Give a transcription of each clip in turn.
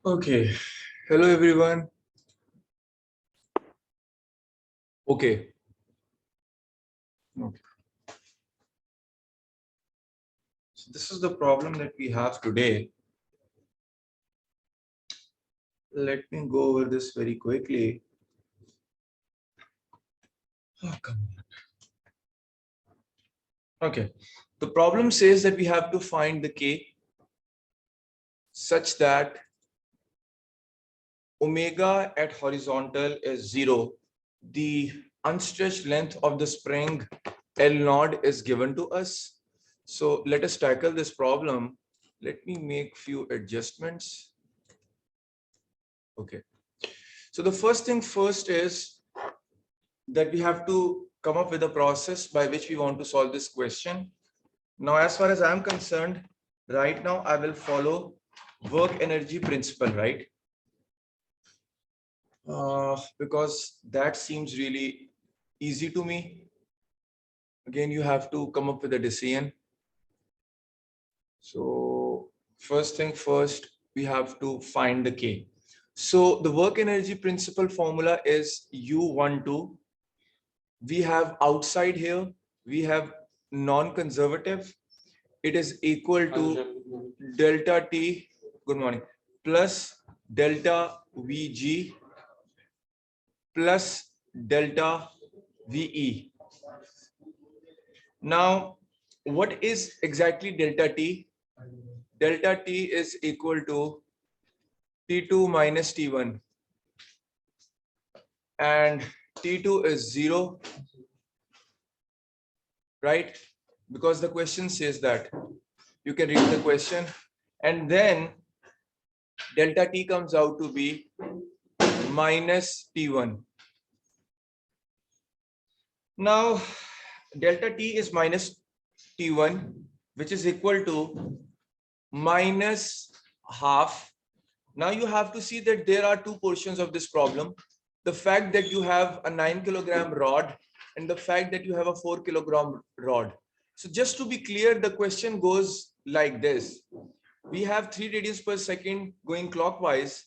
Okay. Hello, everyone. Okay. Okay. So this is the problem that we have today. Let me go over this very quickly. Oh, come on. Okay. The problem says that we have to find the K such that omega at horizontal is 0. The unstretched length of the spring L naught is given to us. So let us tackle this problem. Let me make few adjustments. Okay. So the first thing first is that we have to come up with a process by which we want to solve this question. Now, as far as I'm concerned, right now I will follow work energy principle, right? Because that seems really easy to me. Again, you have to come up with a decision. So first thing first, we have to find the K. So the work energy principle formula is U12. We have outside here, we have non-conservative. It is equal to delta T, good morning, plus delta VG plus delta VE. Now, what is exactly delta T? Delta T is equal to T2 minus T1, and T2 is 0, right? Because the question says that. You can read the question, and then delta T comes out to be minus T1. Now, delta T is minus T1, which is equal to minus half. Now you have to see that there are two portions of this problem. The fact that you have a 9 kilogram rod and the fact that you have a 4 kilogram rod. So just to be clear, the question goes like this. We have 3 radians per second going clockwise,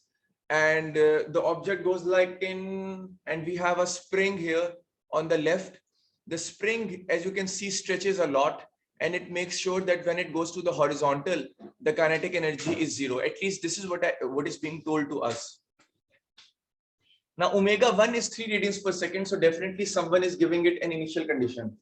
and the object goes like in, and we have a spring here on the left. The spring, as you can see, stretches a lot, and it makes sure that when it goes to the horizontal, the kinetic energy is 0. At least this is what is being told to us. Now omega 1 is 3 radians per second, so definitely someone is giving it an initial condition.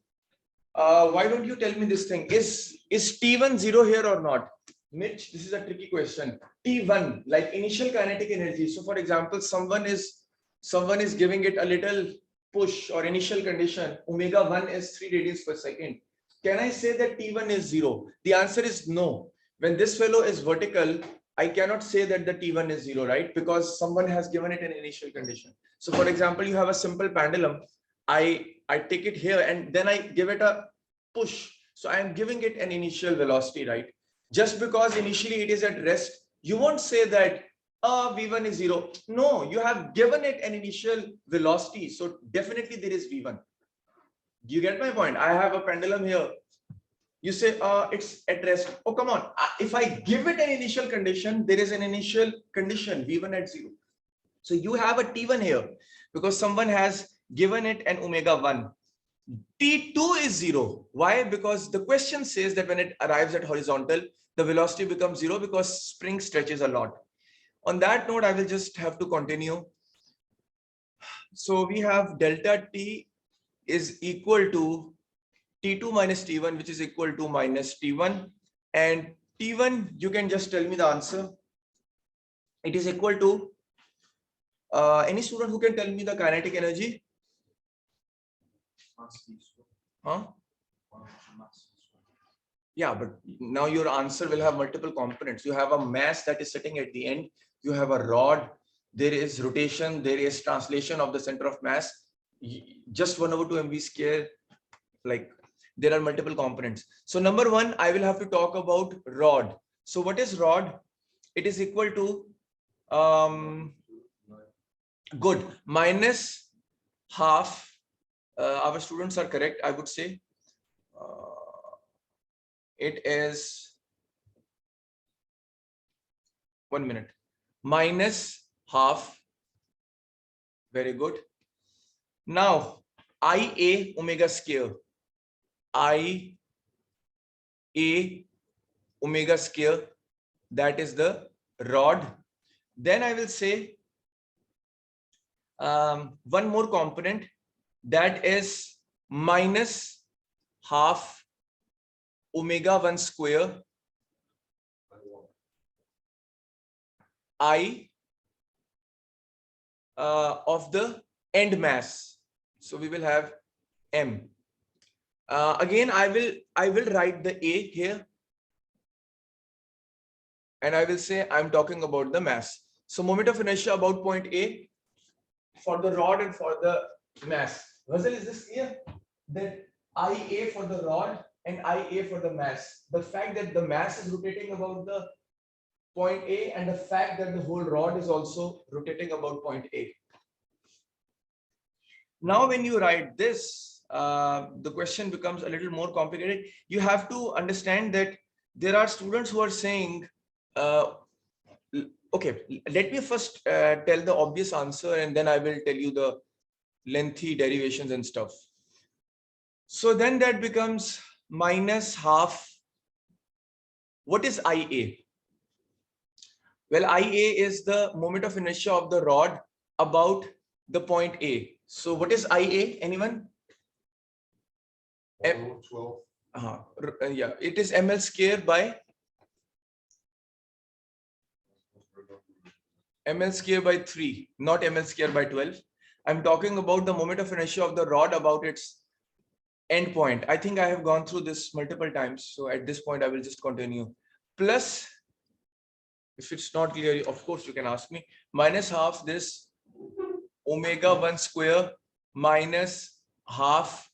Why don't you tell me this thing? Is T1 0 here or not? Mitch, this is a tricky question. T1, like initial kinetic energy. So for example, someone is giving it a little push or initial condition. Omega 1 is 3 radians per second. Can I say that T1 is 0? The answer is no. When this fellow is vertical, I cannot say that the T1 is 0, right? Because someone has given it an initial condition. So for example, you have a simple pendulum. I take it here and then I give it a push. So I am giving it an initial velocity, right? Just because initially it is at rest, you won't say that V1 is 0. No, you have given it an initial velocity. So definitely there is V1. Do you get my point? I have a pendulum here. You say it's at rest. Oh, come on. If I give it an initial condition, there is an initial condition, V1 at 0. So you have a T1 here because someone has given it an omega 1. T2 is 0. Why? Because the question says that when it arrives at horizontal, the velocity becomes 0 because spring stretches a lot. On that note, I will just have to continue. So we have delta T is equal to T2 minus T1, which is equal to minus T1. And T1, you can just tell me the answer. It is equal to, any student who can tell me the kinetic energy? Huh? Yeah, but now your answer will have multiple components. You have a mass that is sitting at the end. You have a rod. There is rotation. There is translation of the center of mass. Just 1/2 mv square. Like there are multiple components. So number one, I will have to talk about rod. So what is rod? It is equal to good minus half. Our students are correct, I would say. It is 1 minute. minus half. Very good. Now IA omega square. IA omega square, that is the rod. Then I will say one more component, that is minus half omega 1 square I of the end mass. So we will have M. Again, I will write the A here, and I will say I'm talking about the mass. So moment of inertia about point A for the rod and for the mass. Ghazal, is this clear? That IA for the rod and IA for the mass. The fact that the mass is rotating about the point A, and the fact that the whole rod is also rotating about point A. Now, when you write this, the question becomes a little more complicated. You have to understand that there are students who are saying, okay, let me first tell the obvious answer, and then I will tell you the lengthy derivations and stuff. So then that becomes minus half. What is IA? Well, IA is the moment of inertia of the rod about the point A. So what is IA? Anyone? 12. Yeah, it is ml square by ml square by 3, not ml square by 12. I'm talking about the moment of inertia of the rod about its end point. I think I have gone through this multiple times, so at this point I will just continue. Plus, if it's not clear, of course you can ask me, minus half this omega 1 square minus half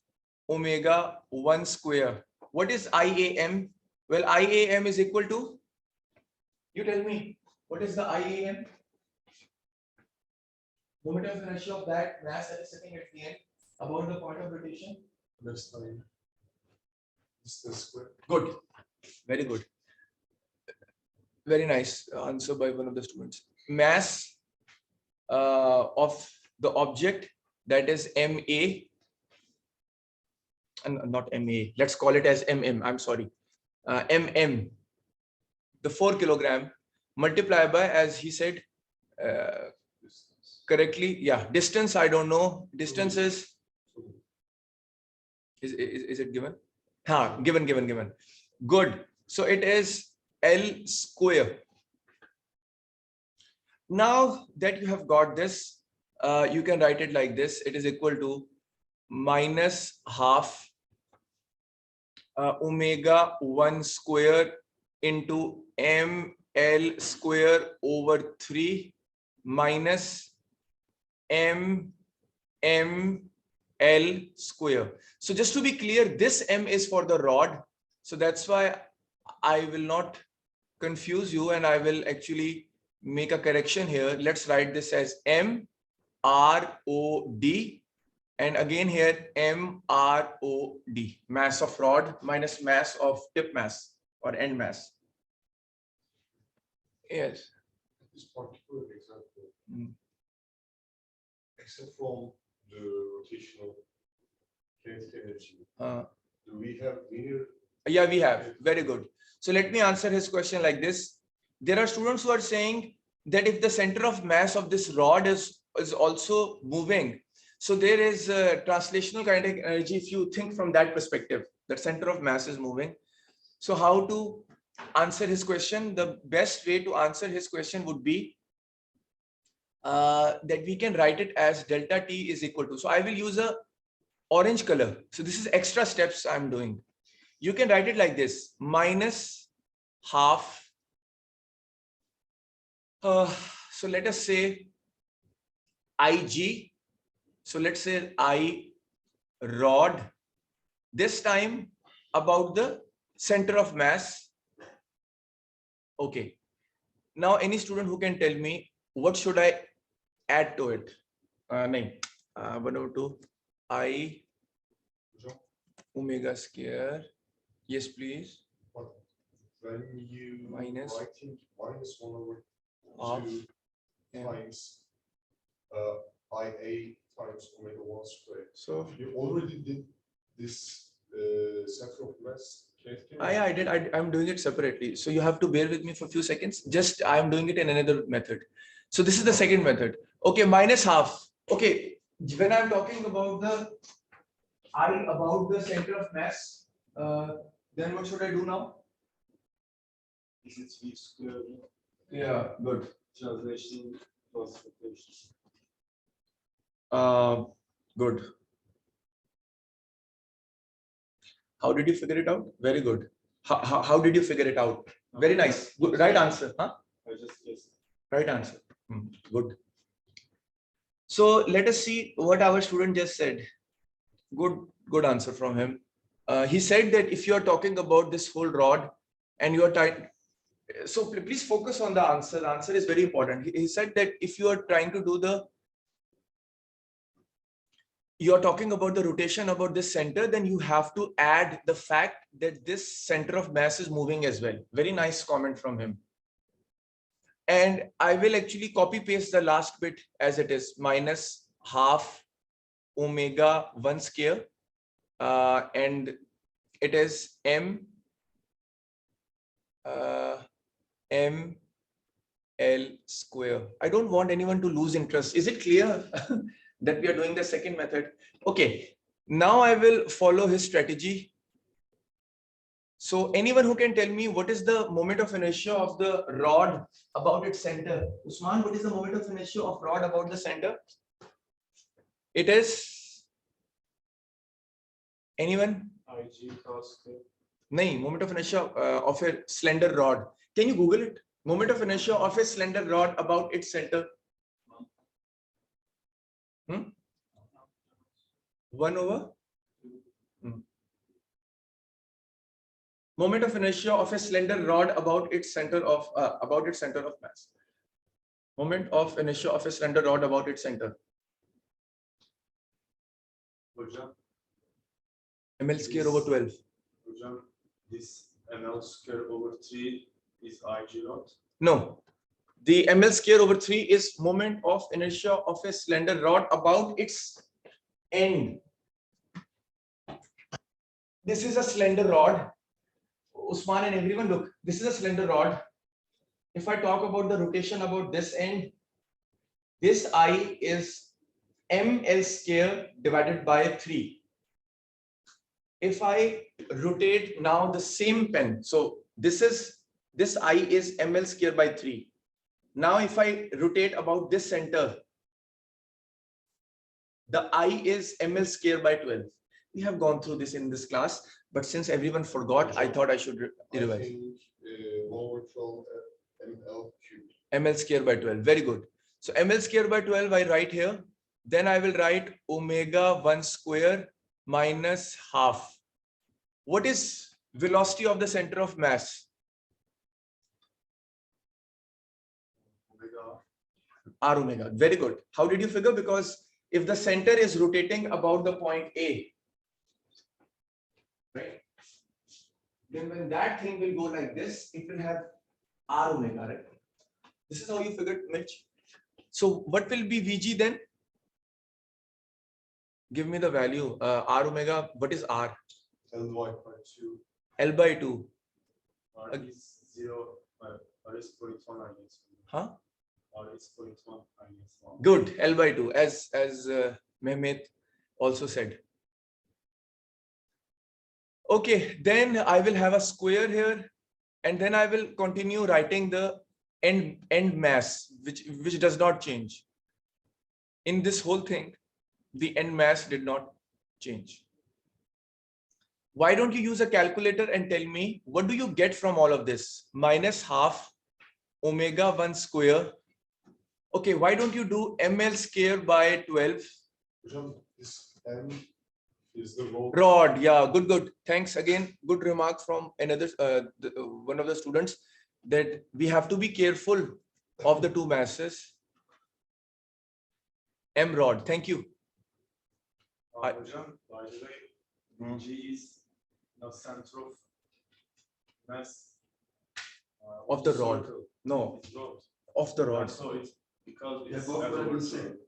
omega 1 square. What is IAM? Well, IAM is equal to, you tell me, what is the IAM? Moment of inertia of that mass that is sitting at the end about the point of rotation. Next time. It's the square. Good. Very good. Very nice answer by one of the students. Mass of the object, that is MA, and not MA, let's call it as MM, I'm sorry. MM, the 4 kilogram, multiply by, as he said correctly, yeah, distance, I don't know. Distance is it given? Given. Good. So it is L square. Now that you have got this, you can write it like this. It is equal to minus half omega 1 square into ml square over 3 minus m L square. So just to be clear, this M is for the rod. So that's why I will not confuse you, and I will actually make a correction here. Let's write this as M R O D, and again here M R O D, mass of rod minus mass of tip mass or end mass. Yes. This particular example, except from the rotational kinetic energy, do we have linear? Yeah, we have. Very good. So let me answer his question like this. There are students who are saying that if the center of mass of this rod is also moving, so there is a translational kinetic energy. If you think from that perspective, the center of mass is moving. So how to answer his question? The best way to answer his question would be that we can write it as delta T is equal to. So I will use a orange color. So this is extra steps I'm doing. You can write it like this, minus half. So let us say IG. So let's say I rod. This time about the center of mass. Okay. Now any student who can tell me what should I add to it? 1/2 I omega square. Yes, please. When you Minus. writing minus 1/2 Half 2 M. times IA times omega 1 squared. So You already did this center of mass. I did. I'm doing it separately. So you have to bear with me for a few seconds. Just I'm doing it in another method. So this is the second method. Okay, minus half. Okay, when I'm talking about the center of mass, then what should I do now? Is it V square Yeah, good. translation plus rotation? Good. How did you figure it out? Very good. How did you figure it out? Very nice. Good. Right answer. Huh? I just guessed. Right answer. Good. So let us see what our student just said. Good answer from him. He said that if you are talking about this whole rod and you are trying, so please focus on the answer. The answer is very important. He said that if you are trying to do you're talking about the rotation about this center, then you have to add the fact that this center of mass is moving as well. Very nice comment from him. And I will actually copy paste the last bit as it is, minus half omega 1 square. And it is M L square. I don't want anyone to lose interest. Is it clear that we are doing the second method? Okay, now I will follow his strategy. So anyone who can tell me what is the moment of inertia of the rod about its center? Usman, what is the moment of inertia of rod about the center? It is, anyone? IG cos square. No, moment of inertia of a slender rod. Can you Google it? Moment of inertia of a slender rod about its center. 1/. Moment of inertia of a slender rod about its center of mass. Moment of inertia of a slender rod about its center. Hocam, ml square over 12. hocam, this ML square over 3 is IG not? No, the ml square over 3 is moment of inertia of a slender rod about its end. This is a slender rod. Usman and everyone, look, this is a slender rod. If I talk about the rotation about this end, this I is ml square divided by 3. If I rotate now the same pen, so this I is ml square by 3. Now if I rotate about this center, the I is ml square by 12. We have gone through this in this class, but since everyone forgot, I thought I should revise. Lower from ML cubed. ml square by 12. Very good. So ml square by 12 I write here. Then I will write omega 1 square minus half. What is velocity of the center of mass? Omega. R omega. Very good. How did you figure? Because if the center is rotating about the point A, right? Then when that thing will go like this, it will have R omega, right? This is how you figured, Mitch. So what will be VG then? Give me the value. R omega, what is R? Ly by 2. L by 2. R is 0. R is 0.1, I guess. Huh? R is 0.1, I guess. Good. L by 2, as Mehmet also said. Okay, then I will have a square here, and then I will continue writing the end mass, which does not change. In this whole thing, the end mass did not change. Why don't you use a calculator and tell me what do you get from all of this? Minus half omega 1 square. Okay, why don't you do ml square by 12? Hocam, this M is the rod. Rod, yeah, good. Thanks again. Good remark from another one of the students that we have to be careful of the two masses. M rod, thank you. Hocam, by the way, VG is the center of mass Of the rod. circle. No, It's rod. of the rod. So it's because Yeah, it's both L will be over the 2. same.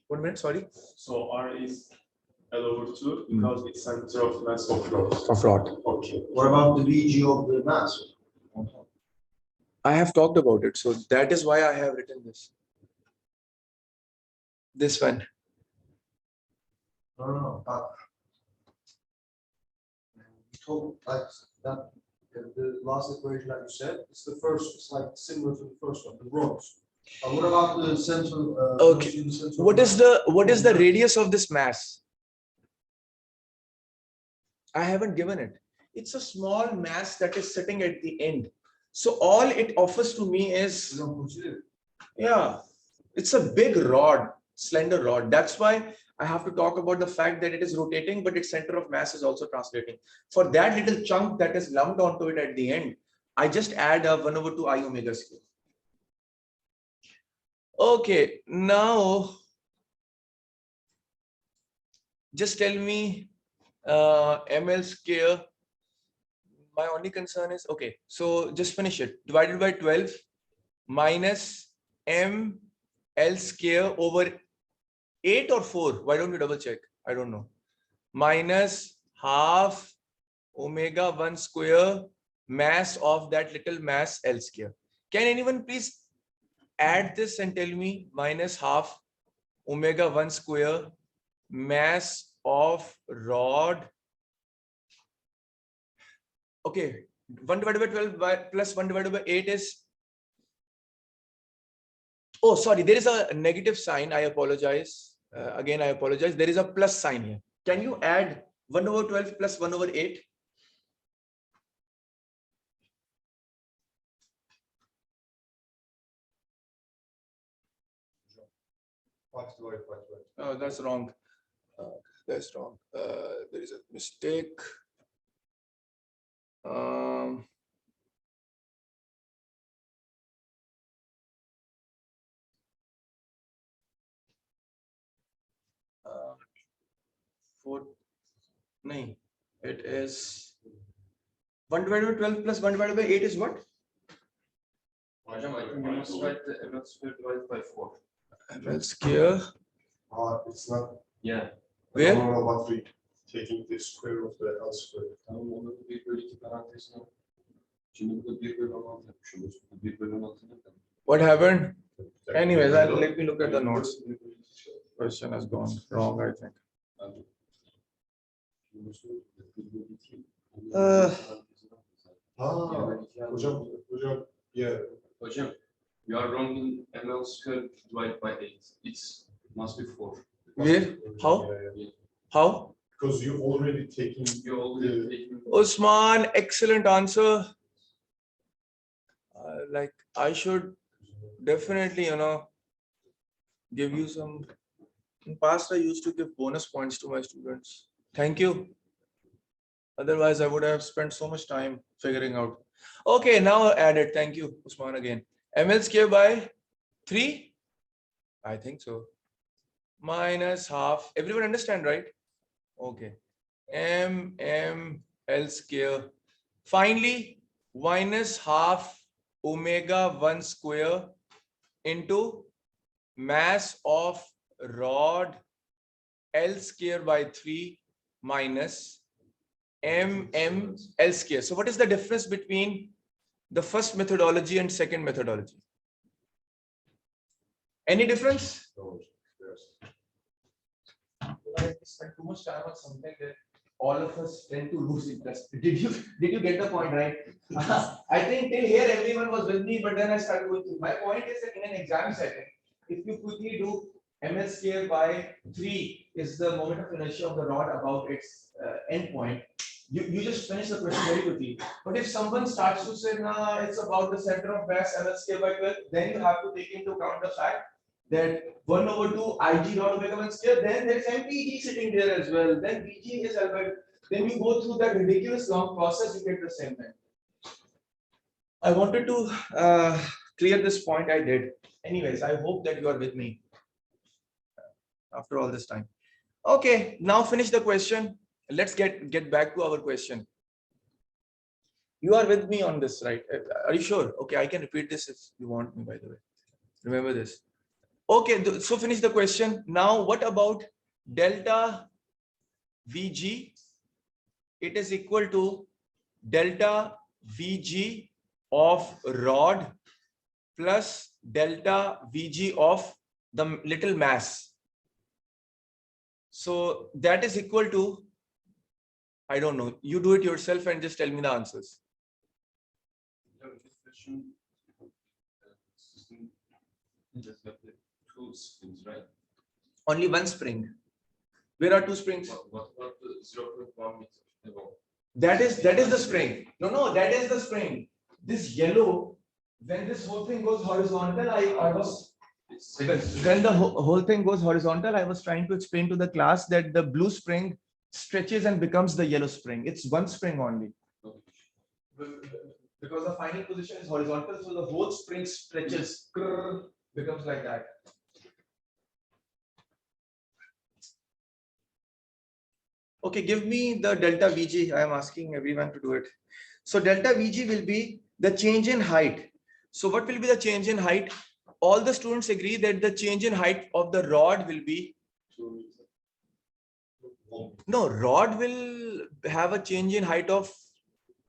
1 minute, sorry. So R is L over 2 because it's center of mass of rod. Of rod. Okay. What about the VG of the mass? I have talked about it, so that is why I have written this. This one. No. You told like that the last equation that you said, it's the first, it's like similar to the first one, the rows. What about the central? Okay. those in the central What is mass? the radius of this mass? I haven't given it. It's a small mass that is sitting at the end. So all it offers to me You is, don't consider it. yeah, it's a big rod, slender rod. That's why I have to talk about the fact that it is rotating, but its center of mass is also translating. For that little chunk that is lumped onto it at the end, I just add a 1 over 2 I omega square. Okay, now just tell me ml square. My only concern is, okay, so just finish it. Divided by 12 minus ml square over 8 or 4. Why don't you double check? I don't know. Minus half omega 1 square mass of that little mass L square. Can anyone please add this and tell me minus half omega 1 square mass of rod? Okay, 1 divided by 12 plus 1 divided by 8 is, oh sorry, there is a negative sign. I apologize. Again, I apologize. There is a plus sign here. Can you add 1 over 12 plus 1 over 8? Oh, that's wrong. That's wrong. There is a mistake. No, it is 1 divided by 12 plus 1 divided by 8 is what? I think you must write the ML square divided by 4. ml square. It's not. Yeah. Where? I don't know about the taking the square of the L square. Tamam onu da 1 bölü 2 parantezine. Şimdi burada 1 bölü 16 yapmışım. Burada 1 bölü 16 ne kadar? What happened? Anyways, let me look at the notes. Question has gone wrong, I think. Hocam, yeah. Hocam, you are wrong in ML square divided by 8. It's must be 4. Where? How? Yeah. How? Because you already taking. You already taken. Osman, excellent answer. Like I should definitely, give you some. In past, I used to give bonus points to my students. Thank you. Otherwise, I would have spent so much time figuring out. Okay, now add it. Thank you, Usman, again. ML square by 3? I think so. Minus half. Everyone understand, right? Okay. ML square. Finally, minus half omega 1 square into mass of rod L square by 3 minus L square. So what is the difference between the first methodology and second methodology? Any difference? I spent too much time on something that all of us tend to lose interest. Did you get the point, right? I think till here everyone was with me, but then I started going through. My point is that in an exam setting, if you quickly do ml square by 3 is the moment of inertia of the rod about its end point, you just finish the question very quickly. But if someone starts to say, nah, it's about the center of mass ml square by 12, then you have to take into account the fact that 1 over 2 Ig rod omega 1 square, then there is MPG sitting there as well. Then Vg is Albert. Then you go through that ridiculous long process, you get the same thing. I wanted to clear this point. I did. Anyways, I hope that you are with me after all this time. Okay, now finish the question. Let's get back to our question. You are with me on this, right? Are you sure? Okay, I can repeat this if you want me, by the way. Remember this. Okay, so finish the question. Now, what about delta VG? It is equal to delta VG of rod plus delta VG of the little mass. So that is equal to, I don't know, you do it yourself and just tell me the answers. There's got the two springs, right? Only one spring. Where are two springs? What about the 0.1 meter above? That is the spring. No, that is the spring. This yellow, when this whole thing goes horizontal, I was when the whole thing goes horizontal, I was trying to explain to the class that the blue spring stretches and becomes the yellow spring. It's one spring only. Because the final position is horizontal, so the whole spring stretches, becomes like that. Okay, give me the delta VG. I am asking everyone to do it. So delta VG will be the change in height. So what will be the change in height? All the students agree that the change in height of the rod will be, no, rod will have a change in height of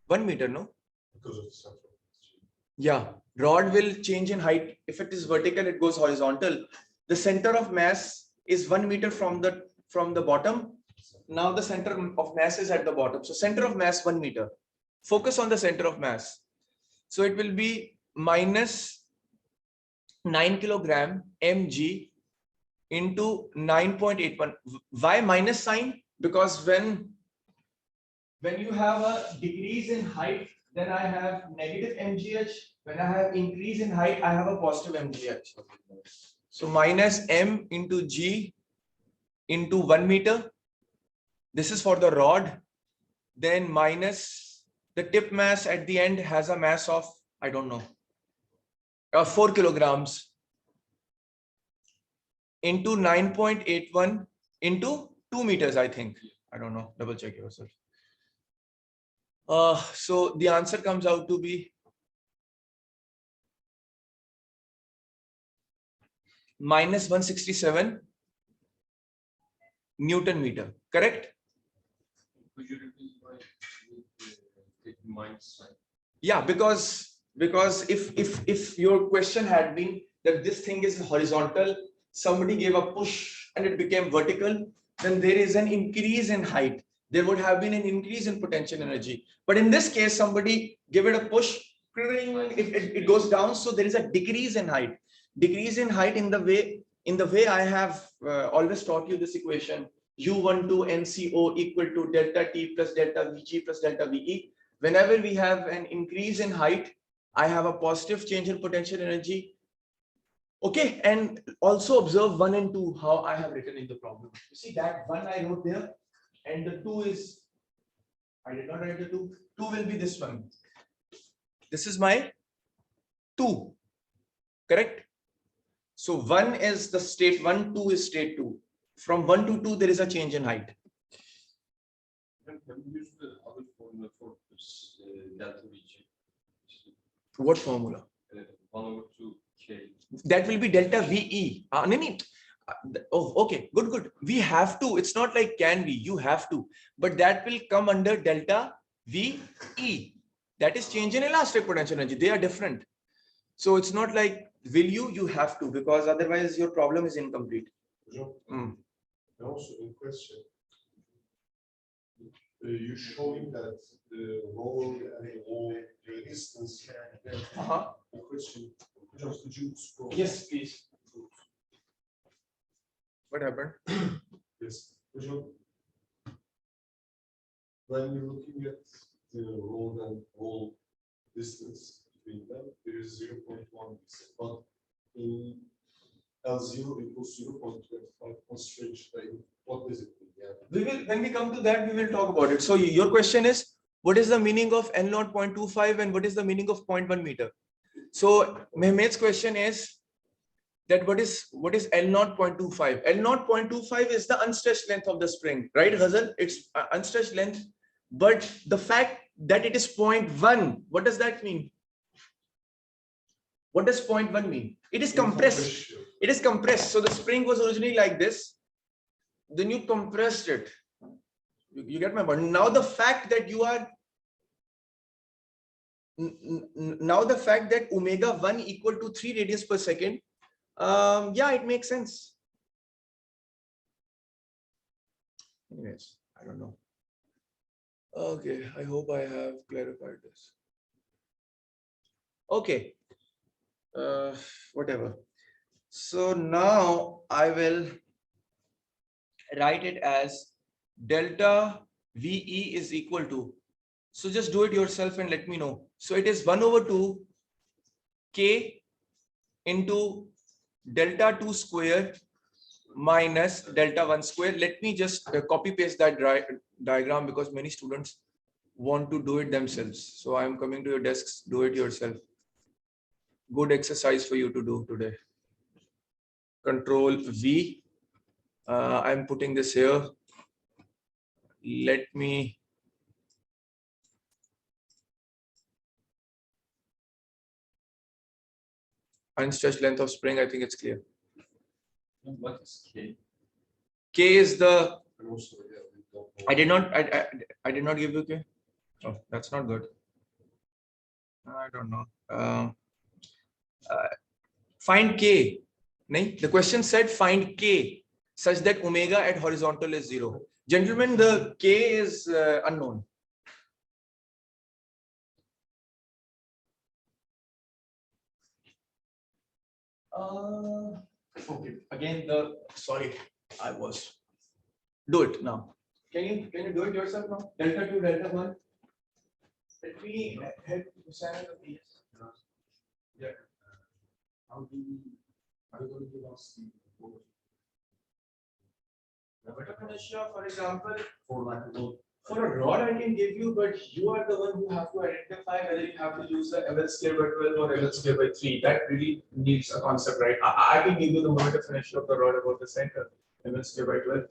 1 meter, no? Because of the central. Yeah, rod will change in height. If it is vertical, it goes horizontal. The center of mass is 1 meter from the bottom. Now the center of mass is at the bottom. So center of mass 1 meter. Focus on the center of mass. So it will be minus 9 kilogram mg into 9.81. Why minus sign? Because when you have a decrease in height, then I have negative mgh. When I have increase in height, I have a positive mgh. So minus m into g into 1 meter. This is for the rod. Then minus the tip mass at the end has a mass of, I don't know, 4 kilograms into 9.81 into 2 meters, I think. I don't know, double check yourself. So the answer comes out to be minus 167 Newton meter, correct? Could you repeat why take minus sign? Yeah, because if your question had been that this thing is horizontal, somebody gave a push and it became vertical, then there is an increase in height. There would have been an increase in potential energy. But in this case, somebody gave it a push, it goes down. So there is a decrease in height. Decrease in height in the way I have always taught you this equation, U12 NCO equal to delta T plus delta VG plus delta VE. Whenever we have an increase in height, I have a positive change in potential energy. Okay, and also observe 1 and 2, how I have written in the problem. You see that 1 I wrote there, and the 2 is, I did not write the 2. 2 will be this one. This is my 2, correct? So 1 is the state 1, 2 is state 2. From 1 to 2, there is a change in height. Can we use the other formula for this delta VG? What formula? 1/2K. That will be delta VE. Oh, okay, good. We have to. It's not like can we. You have to. But that will come under delta VE. That is change in elastic potential energy. They are different. So it's not like will you. You have to, because otherwise your problem is incomplete. And also in question, you showing that the role and the distance. The question, just the juice. Yes, please. What happened? Yes. When you're looking at the road and roll distance between them, there is 0.1, but in L0 equals 0.25 constraint. What does it mean? Yeah. We will, when we come to that, we will talk about it. So your question is, what is the meaning of L0 0.25 and what is the meaning of 0.1 meter? So Mehmet's question is that what is L0 0.25? L0 0.25 is the unstretched length of the spring, right, Ghazal? It's unstretched length, but the fact that it is 0.1, what does that mean? What does 0.1 mean? It is compressed. It is compressed. So the spring was originally like this. Then you compressed it. You get my point. Now the fact that you are now the fact that omega 1 equal to 3 radians per second, yeah, it makes sense. Anyways, I don't know. Okay, I hope I have clarified this. Okay, whatever. So now I will write it as delta VE is equal to, so just do it yourself and let me know. So it is 1/2 K into delta 2 square minus delta 1 square. Let me just copy paste that diagram because many students want to do it themselves. So I am coming to your desks, do it yourself. Good exercise for you to do today. Control V. I'm putting this here. Let me unstretched length of spring. I think it's clear. What is K? K is the, And also, yeah, we don't know. I did not give you K. Oh, that's not good. I don't know. Find K. Nahin? The question said find K such that omega at horizontal is 0. Gentlemen, the K is unknown. Okay. Again, sorry, I was. Do it now. Can you do it yourself now? Delta 2, delta 1. Let me help Hussain. Yeah. How do you going to give us the For example, for like for a rod, I can give you, but you are the one who have to identify whether you have to use the ML square by 12 or ML square by 3. That really needs a concept, right? I can give you the moment definition of the rod about the center, ML square by 12,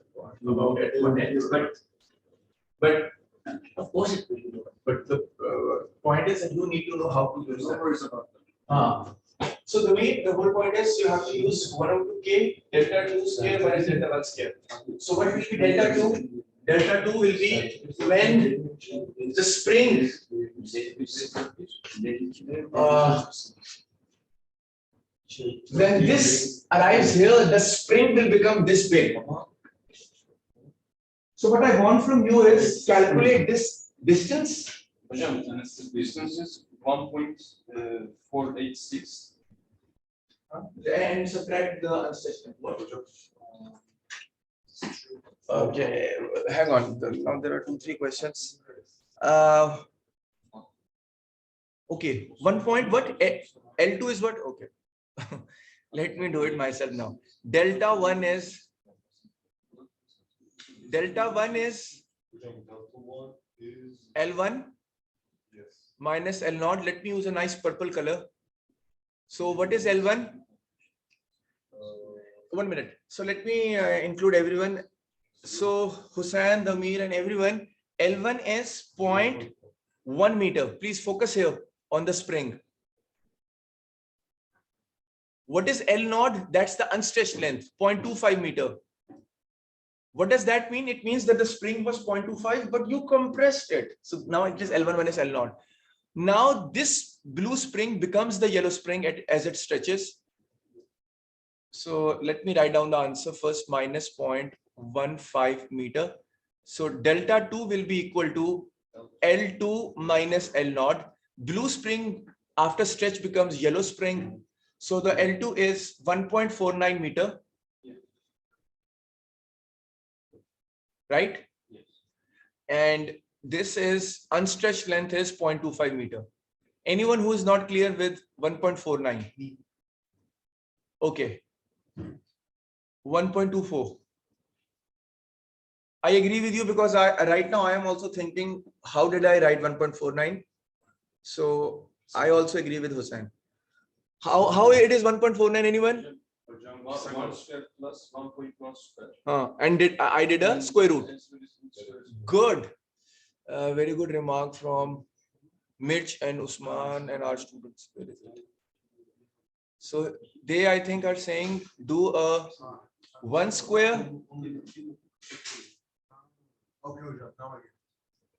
about at one end, but of course it will be lower. But the point is that you need to know how to use that. So the whole point is you have to use 1/2 K delta 2 square minus delta 1 square. So what will be delta 2? Delta 2 will be when the spring when this arrives here, the spring will become this big. So what I want from you is calculate this distance. Hocam, distance is 1.486. And subtract the unstretched length. Okay, hang on. Now there are 2-3 questions. Okay, 1 point. What L2 is what? Okay, let me do it myself now. Delta 1 is Delta 1 is L1 yes. minus L0. Let me use a nice purple color. So what is L1? 1 minute. So let me include everyone. So Hussain, Damir and everyone, L1 is 0.1 meter. Please focus here on the spring. What is L0? That's the unstretched length, 0.25 meter. What does that mean? It means that the spring was 0.25, but you compressed it. So now it is L1 minus L0. Now this blue spring becomes the yellow spring as it stretches. So let me write down the answer first, minus 0.15 meter. So delta 2 will be equal to L2 minus L0. Blue spring after stretch becomes yellow spring. So the L2 is 1.49 meter. Right? Yes. And this is unstretched length is 0.25 meter. Anyone who is not clear with 1.49? Okay. 1.24. I agree with you because right now I am also thinking, how did I write 1.49? So I also agree with Hussain. How it is 1.49, anyone? Hocam, 1 square plus 1.1 square. And I did a square root. Good. Very good remark from Mitch and Usman and our students. Very good. So they, I think, are saying do a 1 square. Okay, hocam, now I get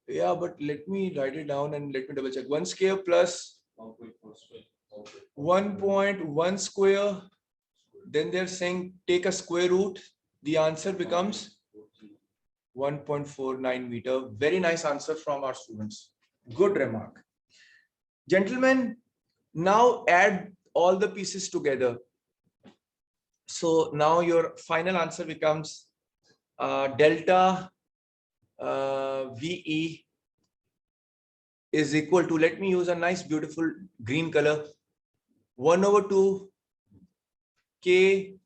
it. Yeah, but let me write it down and let me double check. 1 square plus 1.1 square. Then they're saying take a square root. The answer becomes 1.49 meter. Very nice answer from our students. Good remark. Gentlemen, now add all the pieces together. So now your final answer becomes delta VE is equal to, let me use a nice beautiful green color, 1/2 K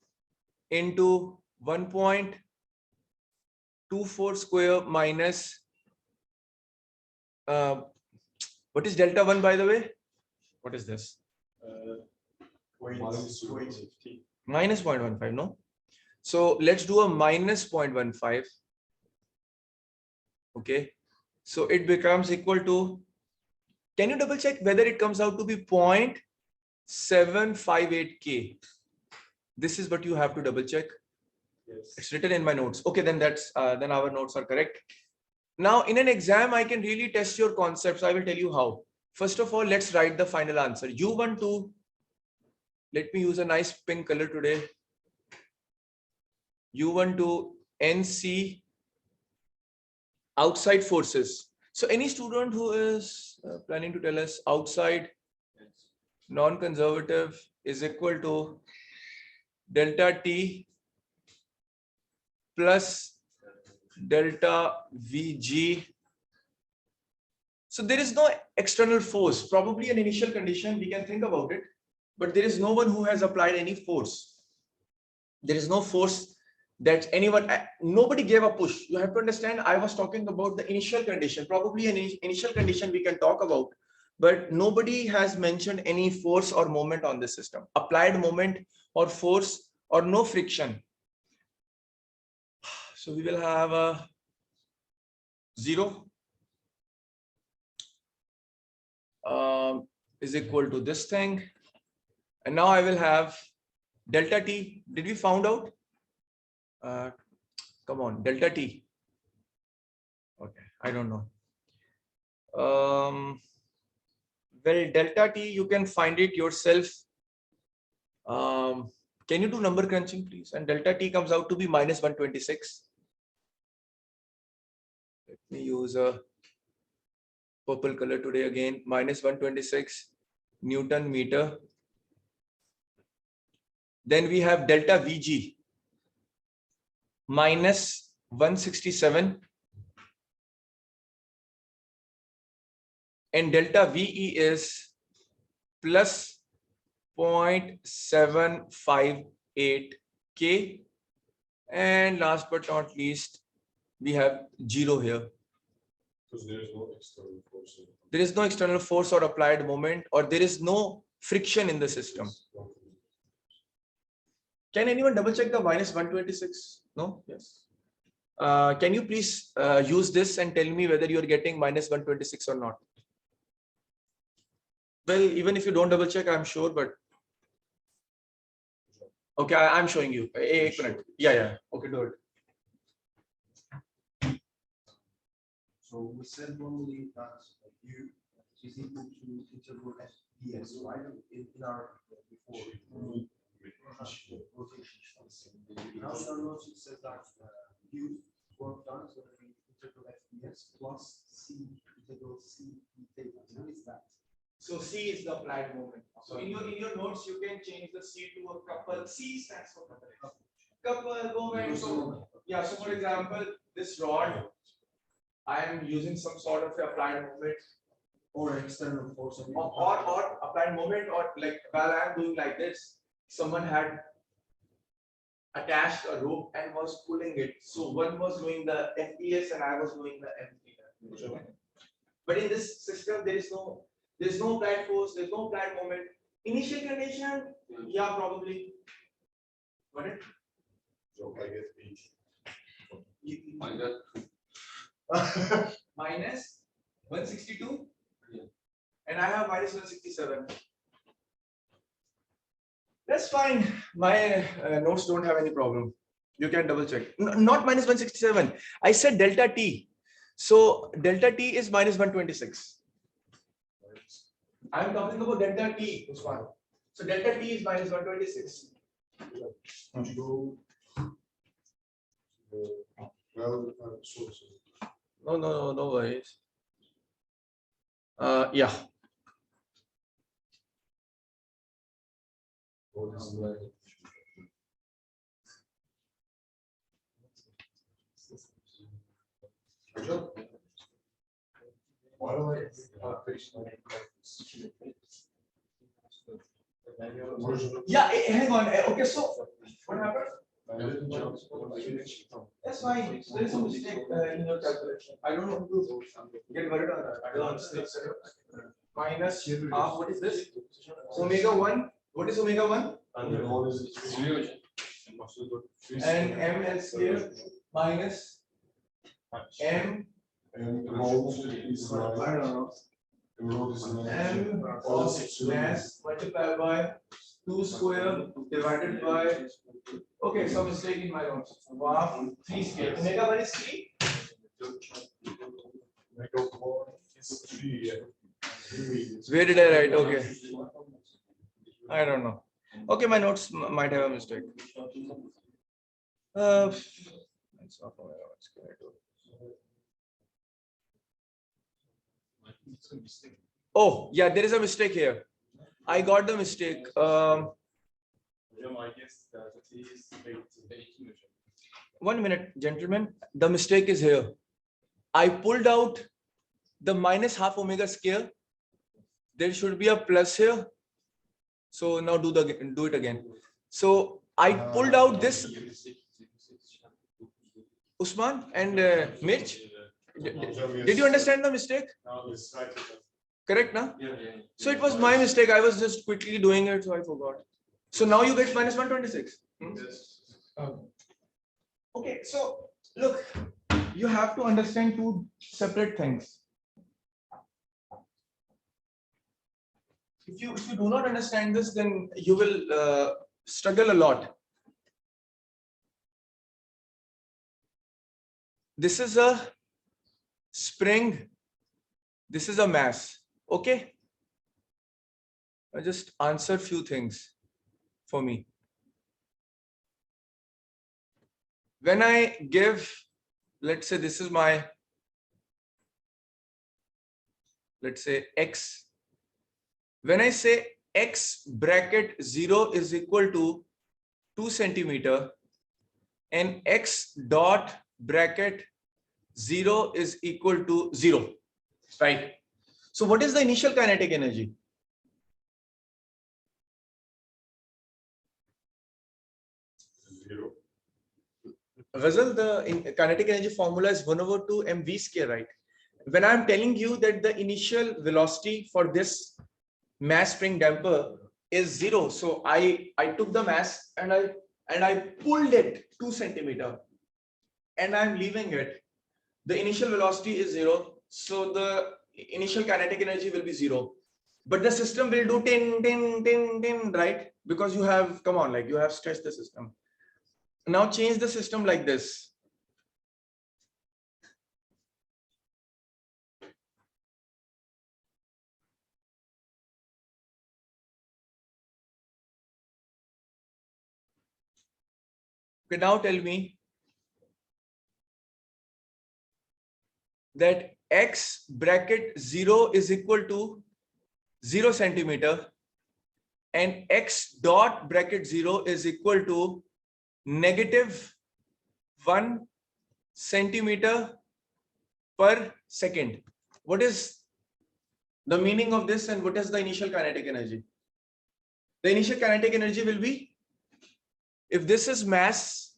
into 1.24 square minus, what is delta 1 by the way? What is this? Minus 0.15. Minus 0.15, no? So let's do a minus 0.15. Okay. So it becomes equal to, can you double check whether it comes out to be 0.758 K? This is what you have to double check. Yes. It's written in my notes. Okay, then that's then our notes are correct. Now in an exam, I can really test your concepts. I will tell you how. First of all, let's write the final answer. U12, let me use a nice pink color today. U12 NC outside forces. So any student who is planning to tell us outside non-conservative is equal to delta T plus delta VG. So there is no external force, probably an initial condition, we can think about it, but there is no one who has applied any force. There is no force that anyone, nobody gave a push. You have to understand, I was talking about the initial condition, probably an initial condition we can talk about, but nobody has mentioned any force or moment on this system, applied moment or force or no friction. So we will have a 0 is equal to this thing. And now I will have delta T. Did we found out? Come on, delta T. Okay, I don't know. Well, delta T, you can find it yourself. Can you do number crunching, please? And delta T comes out to be minus 126. Let me use a purple color today again. Minus 126 Newton meter. Then we have delta VG minus 167. And delta VE is plus 0.758 K. And last but not least, we have 0 here. Because there is no external force. There is no external force or applied moment, or there is no friction in the system. Can anyone double check the minus 126? No? Yes. Can you please use this and tell me whether you are getting minus 126 or not? Well, even if you don't double check, I'm sure, but okay, I'm showing you. A minute. Yeah. Okay, do it. So we said normally that U is equal to integral FDS, right? In our before rotation. Now in our notes it says that U work done is going to be integral FDS plus C integral C theta. What is that? So C is the applied moment. So in your notes, you can change the C to a couple. C stands for couple moment. So yeah. So for example, this rod, I am using some sort of applied moment Or external force. or applied moment, or like while I am doing like this, someone had attached a rope and was pulling it. So one was doing the FPS and I was doing the MT. But in this system, there is no applied force, there's no applied moment. Initial condition, yeah, probably. Got it? So I get H. I got Minus 162. Yeah. And I have minus 167. That's fine. My notes don't have any problem. You can double check. Not minus 167. I said delta T. So delta T is minus 126. I'm talking about delta T, Usman. So delta T is minus 126. Could you go? Well, sorry. No worries. Yeah. What is the Hocam, why do I fix my original? Yeah, hang on. Okay, so what happened? I didn't jump. That's fine. There is a mistake in your calculation. I don't know who to get worried on that. I don't understand. Minus half. What is this? Omega 1. What is omega 1? And what is it? And m L square minus m. And rho is I like, don't know. rho is like. M of mass multiplied by 2 square divided by. Okay, some mistake in my notes. Wow, 3 square. Omega 1 is 3. Omega 1 is 3. Yeah. Where did I write? Okay. I don't know. Okay, my notes might have a mistake. It's not omega 1 square. Oh, yeah, there is a mistake here. I got the mistake. One minute, gentlemen. The mistake is here. I pulled out the minus half omega square. There should be a plus here. So now do it again. So I pulled out this. Usman and Mitch, did you understand the mistake? Correct, na? Yeah. So it was my mistake. I was just quickly doing it, so I forgot. So now you get minus 126. Okay, so look, you have to understand two separate things. If you do not understand this, then you will struggle a lot. This is a spring. This is a mass. Okay. I just answer few things for me. When I give, let's say this is my, let's say X. When I say X bracket 0 is equal to 2 centimeter and X dot bracket 0 is equal to 0, right? So what is the initial kinetic energy? Zero. Ghazal, the kinetic energy formula is 1/2 mv square, right? When I'm telling you that the initial velocity for this mass spring damper is 0, so I took the mass and I pulled it 2 centimeter and I'm leaving it. The initial velocity is 0, so the initial kinetic energy will be 0. But the system will do 10, right? Because you have, come on, like you have stretched the system. Now change the system like this. Okay, now tell me that X bracket 0 is equal to 0 centimeter and X dot bracket 0 is equal to -1 centimeter per second. What is the meaning of this and what is the initial kinetic energy? The initial kinetic energy will be, if this is mass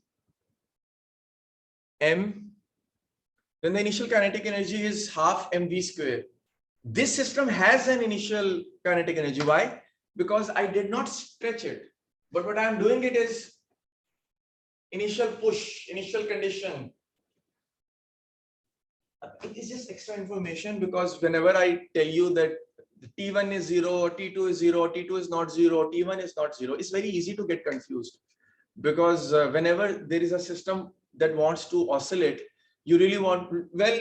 m, then the initial kinetic energy is half mv square. This system has an initial kinetic energy. Why? Because I did not stretch it. But what I am doing it is initial push, initial condition. It is just extra information because whenever I tell you that T1 is 0, T2 is 0, T2 is not 0, T1 is not 0. It's very easy to get confused because whenever there is a system that wants to oscillate, you really want, well,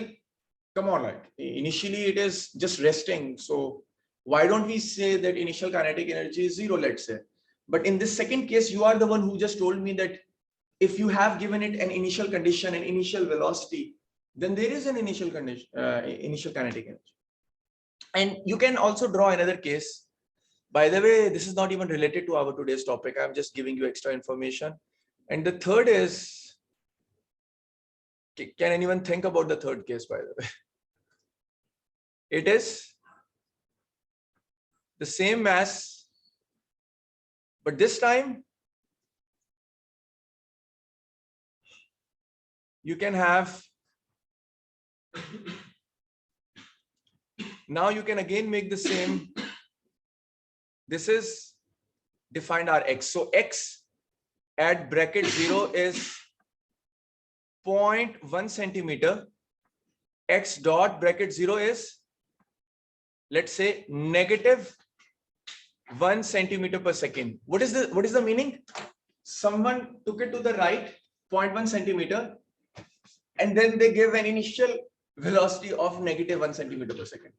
come on, like initially it is just resting. So why don't we say that initial kinetic energy is 0, let's say. But in this second case, you are the one who just told me that if you have given it an initial condition, an initial velocity, then there is an initial condition, initial kinetic energy. And you can also draw another case. By the way, this is not even related to our today's topic. I'm just giving you extra information. And the third is, can anyone think about the third case, by the way? It is the same mass, but this time you can have, now you can again make the same. This is defined our x. So x at bracket 0 is 0.1 centimeter. X dot bracket 0 is, let's say, negative 1 centimeter per second. What is the meaning? Someone took it to the right 0.1 centimeter and then they gave an initial velocity of negative 1 centimeter per second.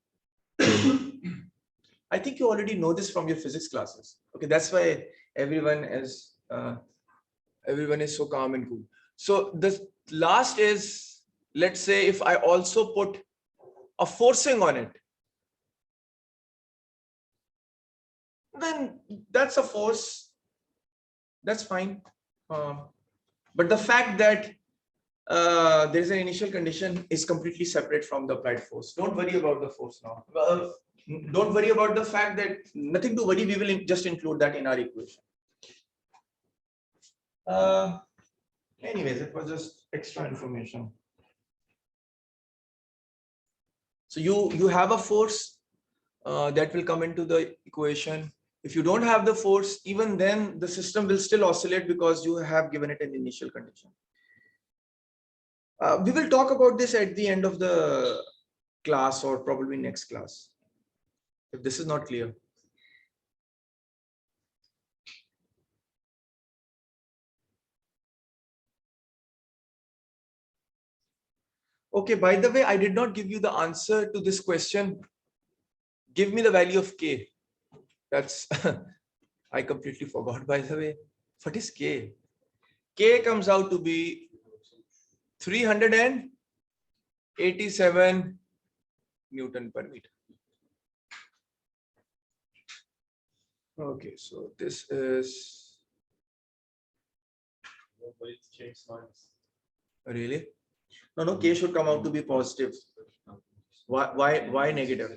I think you already know this from your physics classes. Okay, that's why everyone is so calm and cool. So the last is, let's say if I also put a forcing on it, then that's a force, that's fine. But the fact that there is an initial condition is completely separate from the applied force. Don't worry about the force now. Don't worry about the fact that, nothing to worry, we will just include that in our equation. Anyways, it was just extra information. So you have a force that will come into the equation. If you don't have the force, even then the system will still oscillate because you have given it an initial condition. We will talk about this at the end of the class or probably next class, if this is not clear. Okay, by the way, I did not give you the answer to this question. Give me the value of K. That's, I completely forgot, by the way. What is K? K comes out to be 387 Newton per meter. Okay, so this is really, no, K should come out to be positive. Why negative?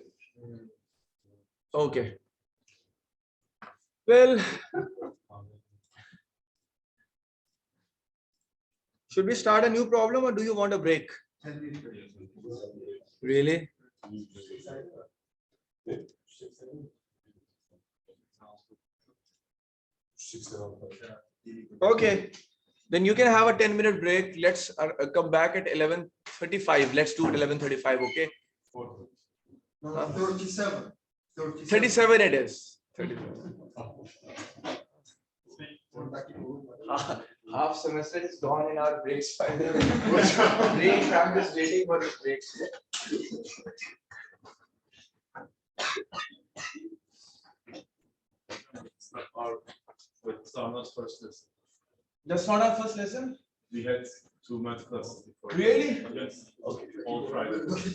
Okay. Well, should we start a new problem or do you want a break? Really? Okay, then you can have a 10-minute break. Let's come back at 11:35. Let's do it 11:35. Okay. No, 37. 37 it is. 37. Half semester is gone in our breaks. By the way. Break, I'm just waiting for the breaks. It's not our first lesson. That's not our first lesson? We had 2 math classes before. Really? Yes. Okay. All Friday. Let me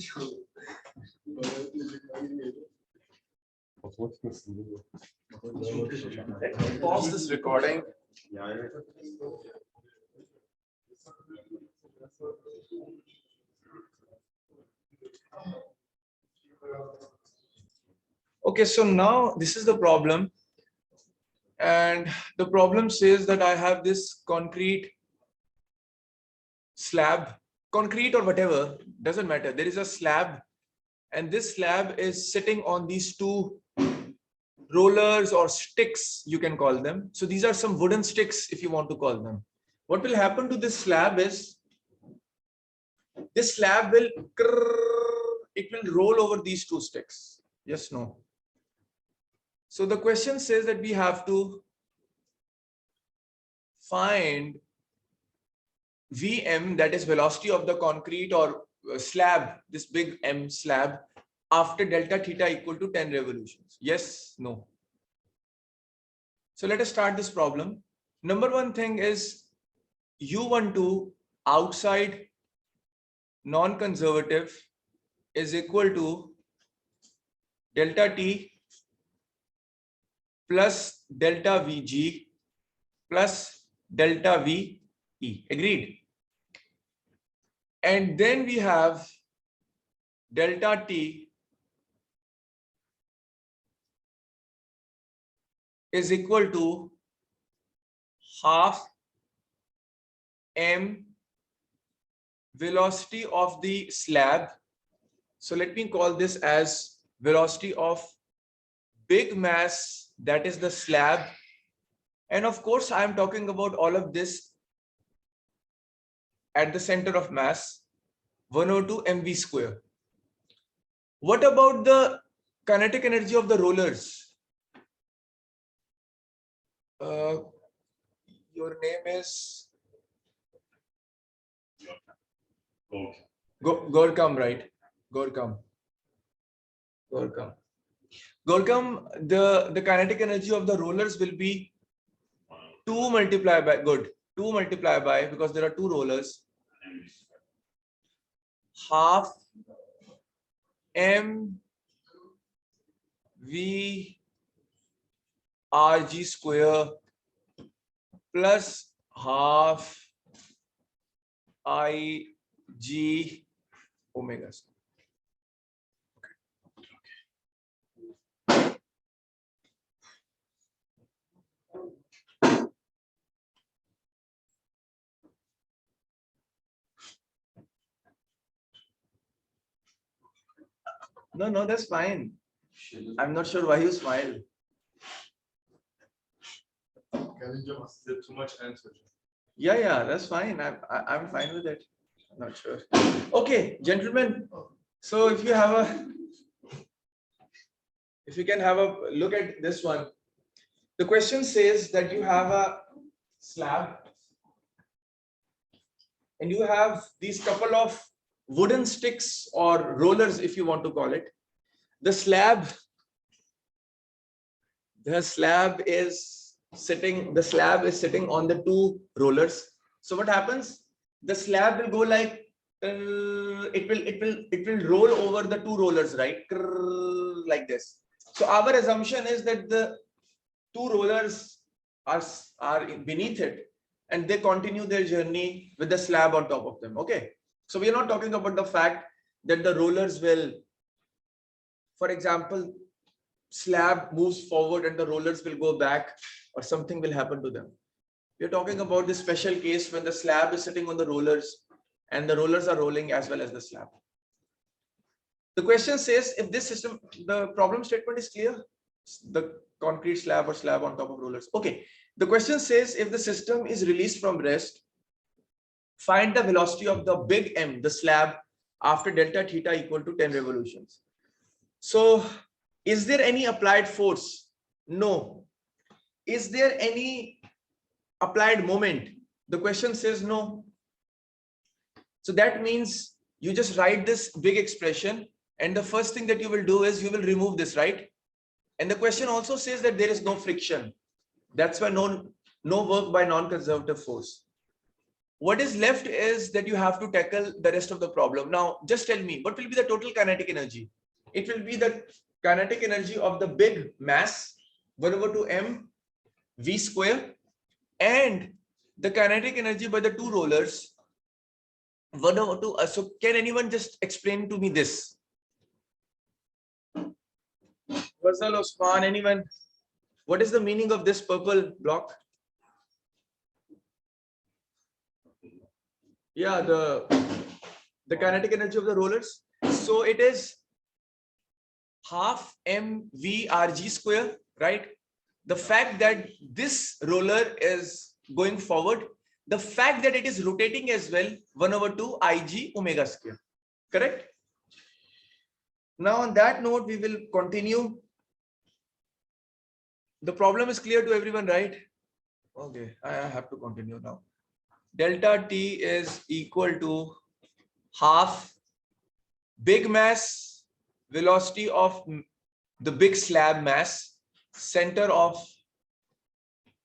pause this recording. Okay, so now this is the problem. And the problem says that I have this concrete slab, concrete or whatever, doesn't matter. There is a slab and this slab is sitting on these two rollers or sticks, you can call them. So these are some wooden sticks if you want to call them. What will happen to this slab is, this slab will, it will roll over these two sticks. Yes, no. So the question says that we have to find Vm, that is velocity of the concrete or slab, this big M slab, after delta theta equal to 10 revolutions. Yes, no. So let us start this problem. Number one thing is U12 outside non-conservative is equal to delta T plus delta Vg plus delta VE. Agreed? And then we have delta T is equal to half m velocity of the slab. So let me call this as velocity of big mass, that is the slab. And of course, I am talking about all of this at the center of mass, 102 mv square. What about the kinetic energy of the rollers? Your name is Gorkam, right? Gorkam. The kinetic energy of the rollers will be 2 multiplied by, good, 2 multiplied by, because there are 2 rollers, half m v rg square plus half I g omega square. No, that's fine. I'm not sure why you smile. Too much answer. Yeah, that's fine. I'm fine with it. I'm not sure. Okay, gentlemen. So if you can have a look at this one. The question says that you have a slab and you have these couple of wooden sticks or rollers, if you want to call it. The slab is sitting on the 2 rollers. So what happens? The slab will go like it will roll over the 2 rollers, right? Like this. So our assumption is that the 2 rollers are beneath it and they continue their journey with the slab on top of them. Okay. So we are not talking about the fact that the rollers will, for example, slab moves forward and the rollers will go back or something will happen to them. We are talking about this special case when the slab is sitting on the rollers and the rollers are rolling as well as the slab. The question says if this system, the problem statement is clear, the concrete slab or slab on top of rollers. Okay. The question says if the system is released from rest, find the velocity of the big M, the slab, after delta theta equal to 10 revolutions. So is there any applied force? No. Is there any applied moment? The question says no. So that means you just write this big expression and the first thing that you will do is you will remove this, right? And the question also says that there is no friction. That's why no work by non-conservative force. What is left is that you have to tackle the rest of the problem. Now, just tell me, what will be the total kinetic energy? It will be the kinetic energy of the big mass 1/2 m v square and the kinetic energy by the 2 rollers 1/2. So can anyone just explain to me this? Fazal, Osman, anyone? What is the meaning of this purple block? Yeah, the kinetic energy of the rollers. So it is half mv rg square, right? The fact that this roller is going forward, the fact that it is rotating as well, 1/2 ig omega square, correct? Now on that note, we will continue The problem is clear to everyone, right? Okay, I have to continue now. Delta T is equal to half big mass velocity of the big slab mass, center of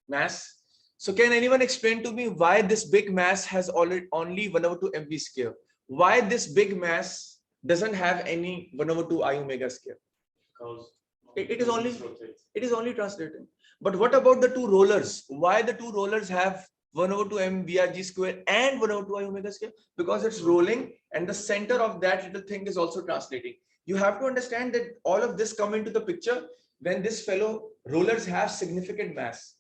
mass. So can anyone explain to me why this big mass has already only 1/2 mv square? Why this big mass doesn't have any 1/2 I omega square? Because It is only rotate. it is only translating. But what about the two rollers? Why the two rollers have 1/2 m VRG square and 1/2 I omega square? Because it's rolling and the center of that little thing is also translating. You have to understand that all of this come into the picture when this fellow rollers have significant mass.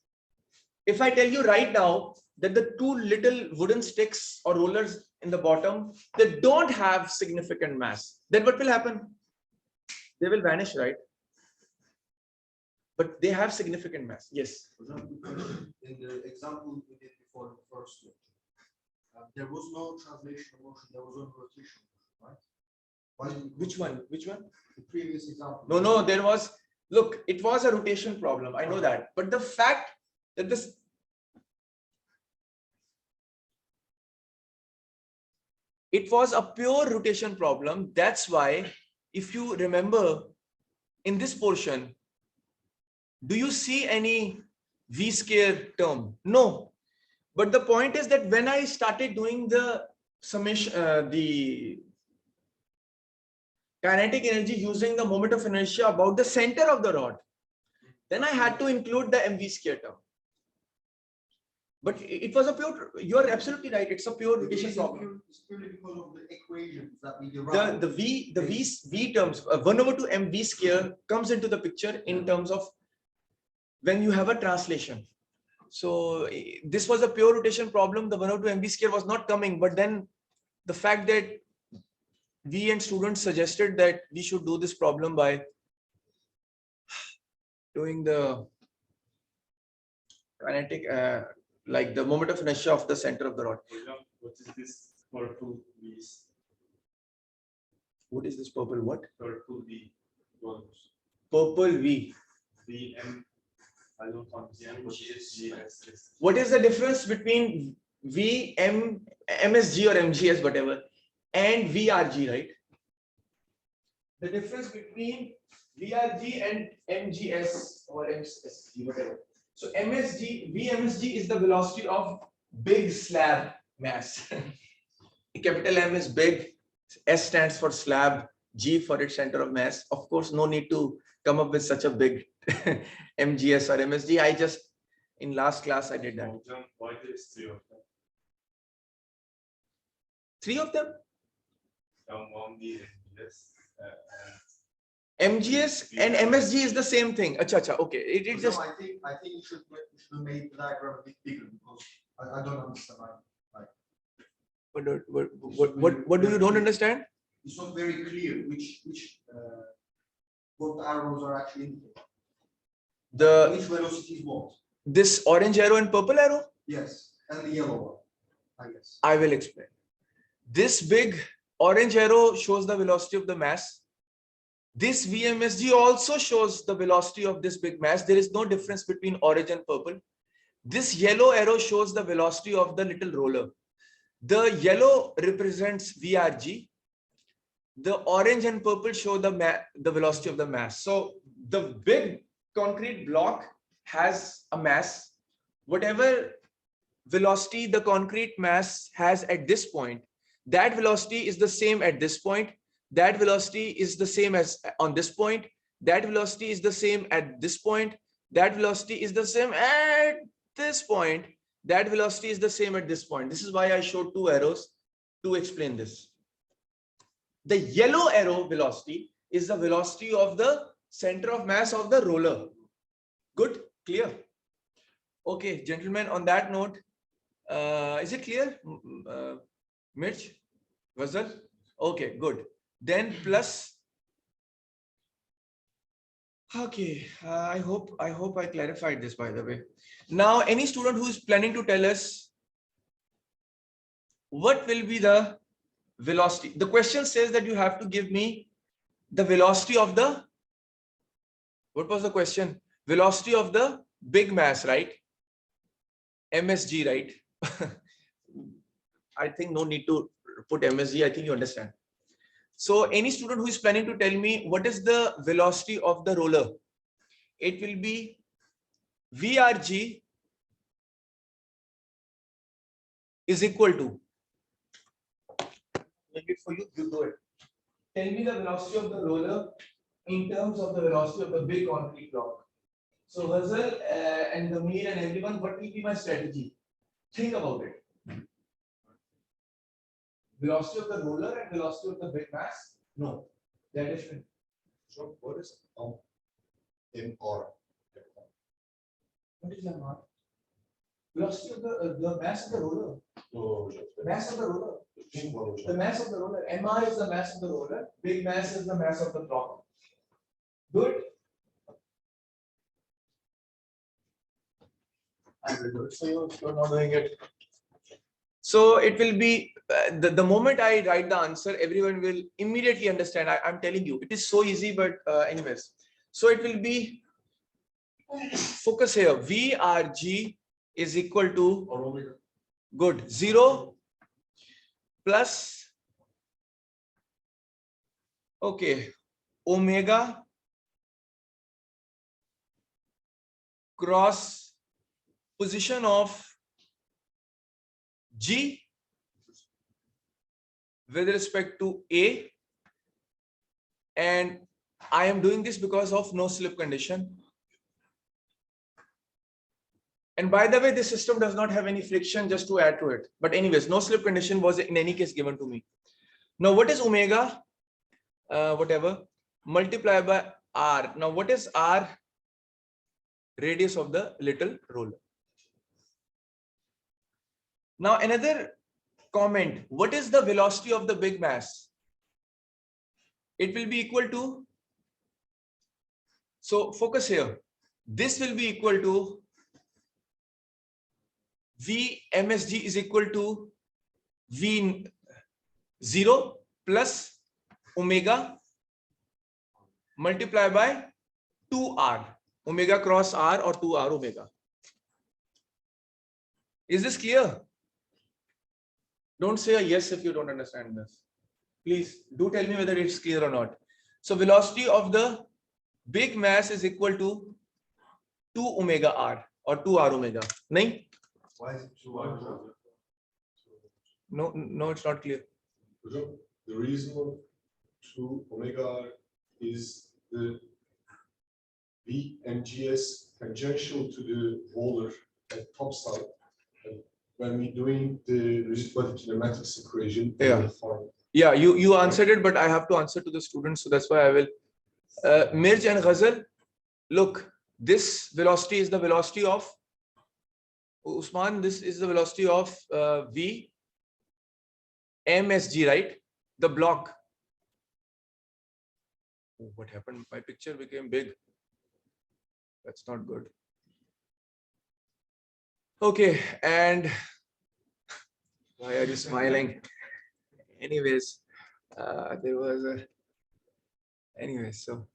If I tell you right now that the two little wooden sticks or rollers in the bottom, they don't have significant mass, then what will happen? They will vanish, right? But they have significant mass. Yes. In the example we did before the first lecture, there was no translational motion, there was only rotation motion, right? Why did we go Which to one? Which one? The previous example. No, there was, look, it was a rotation problem. I know that. But the fact that this, it was a pure rotation problem. That's why, if you remember in this portion, do you see any V square term? No. But the point is that when I started doing the summation, the kinetic energy using the moment of inertia about the center of the rod, then I had to include the MV square term. But it was a pure, you are absolutely right. It's a pure rotation problem. It's purely because of the equations that we derived. The V terms, 1/2 mv square comes into the picture in terms of when you have a translation. So this was a pure rotation problem. The 1/2 mv square was not coming, but then the fact that we and students suggested that we should do this problem by doing the kinetic, like the moment of inertia of the center of the rod. What is this purple V? What is this purple? What? Purple V. Purple V. VM. I don't understand what is GS. What is the difference between V, M, MSG or MGS, whatever, and VRG, right? The difference between VRG and MGS or MSG, whatever. So VMSG is the velocity of big slab mass. Capital M is big, S stands for slab, G for its center of mass. Of course, no need to come up with such a big MGS or MSG. I just, in last class, I did that. Why there is three of them? Three of them? One V MGS. MGS and MSG is the same thing. Acha, acha, okay. It just. No, I think you should have made the diagram a bit bigger because I don't understand. What do you don't understand? It's not very clear what the arrows are actually indicating. Which velocity is what? This orange arrow and purple arrow? Yes, and the yellow one, I guess. I will explain. This big orange arrow shows the velocity of the mass. This VMSG also shows the velocity of this big mass. There is no difference between orange and purple. This yellow arrow shows the velocity of the little roller. The yellow represents VRG. The orange and purple show the velocity of the mass. So the big concrete block has a mass. Whatever velocity the concrete mass has at this point, that velocity is the same at this point. That velocity is the same as on this point. That velocity is the same at this point. That velocity is the same at this point. That velocity is the same at this point. This is why I showed two arrows to explain this. The yellow arrow velocity is the velocity of the center of mass of the roller. Good? Clear? Okay, gentlemen, on that note, is it clear? Mirch? Ghazal? Okay, good. Then plus, okay, I hope I clarified this, by the way. Now, any student who is planning to tell us what will be the velocity. The question says that you have to give me the velocity of the, what was the question? velocity of the big mass, right? MSG, right? I think no need to put MSG. I think you understand. So any student who is planning to tell me what is the velocity of the roller, it will be VRG is equal to, make it for you, you do it. Tell me the velocity of the roller in terms of the velocity of the big concrete block. So Ghazal and Damir and everyone, what will be my strategy? Think about it. Velocity of the roller and velocity of the big mass? No, they are different. So what is MR? What is MR? Velocity of the mass of the roller. No, Mass of the roller. the The mass of the roller. MR is the mass of the roller. Big mass is the mass of the block. Good. I will do it for you if you're not doing it. So it will be the moment I write the answer, everyone will immediately understand. I'm telling you, it is so easy, but anyways. So it will be, focus here, VRG is equal to, or omega. good, 0 plus, okay, omega cross position of G with respect to A, and I am doing this because of no slip condition. And by the way, this system does not have any friction, just to add to it. But anyways, no slip condition was in any case given to me. Now, what is omega? Whatever, multiply by R. Now, what is R? Radius of the little roller. Now, another comment. What is the velocity of the big mass? It will be equal to, so focus here. This will be equal to V MSG is equal to V 0 plus omega multiply by 2R, omega cross R or 2R omega. Is this clear? Don't say a yes if you don't understand this. Please do tell me whether it's clear or not. So velocity of the big mass is equal to 2 omega R or 2R omega. Nahin? Why is it two No, it's not clear. The reason of 2 omega r is the VMGS tangential to the roller at top side. And when we're doing the rigid body kinematics equation, we Yeah. will find Yeah, you answered it, but I have to answer to the students, so that's why I will. Mirj and Ghazal, look, this velocity is the velocity of Usman. This is the velocity of V MSG, right? The block. Oh, what happened? My picture became big. That's not good. Okay, and why are you smiling? Anyways, there was a. Anyways, so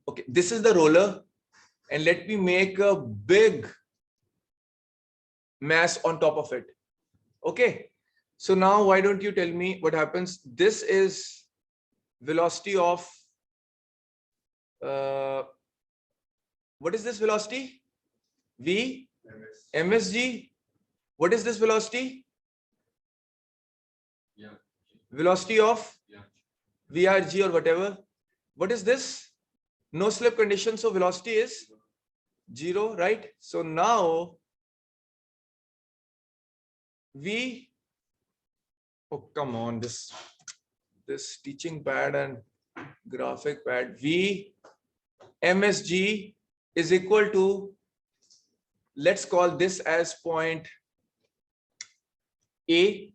okay, this is the roller, and let me make a big mass on top of it. Okay, so now why don't you tell me what happens? This is velocity of what is this velocity? V MSG. What is this velocity? Yeah. Velocity of Yeah. VRG or whatever. What is this? No slip condition, so velocity is 0, right? So now oh come on, this teaching pad and graphic pad, V MSG is equal to, let's call this as point A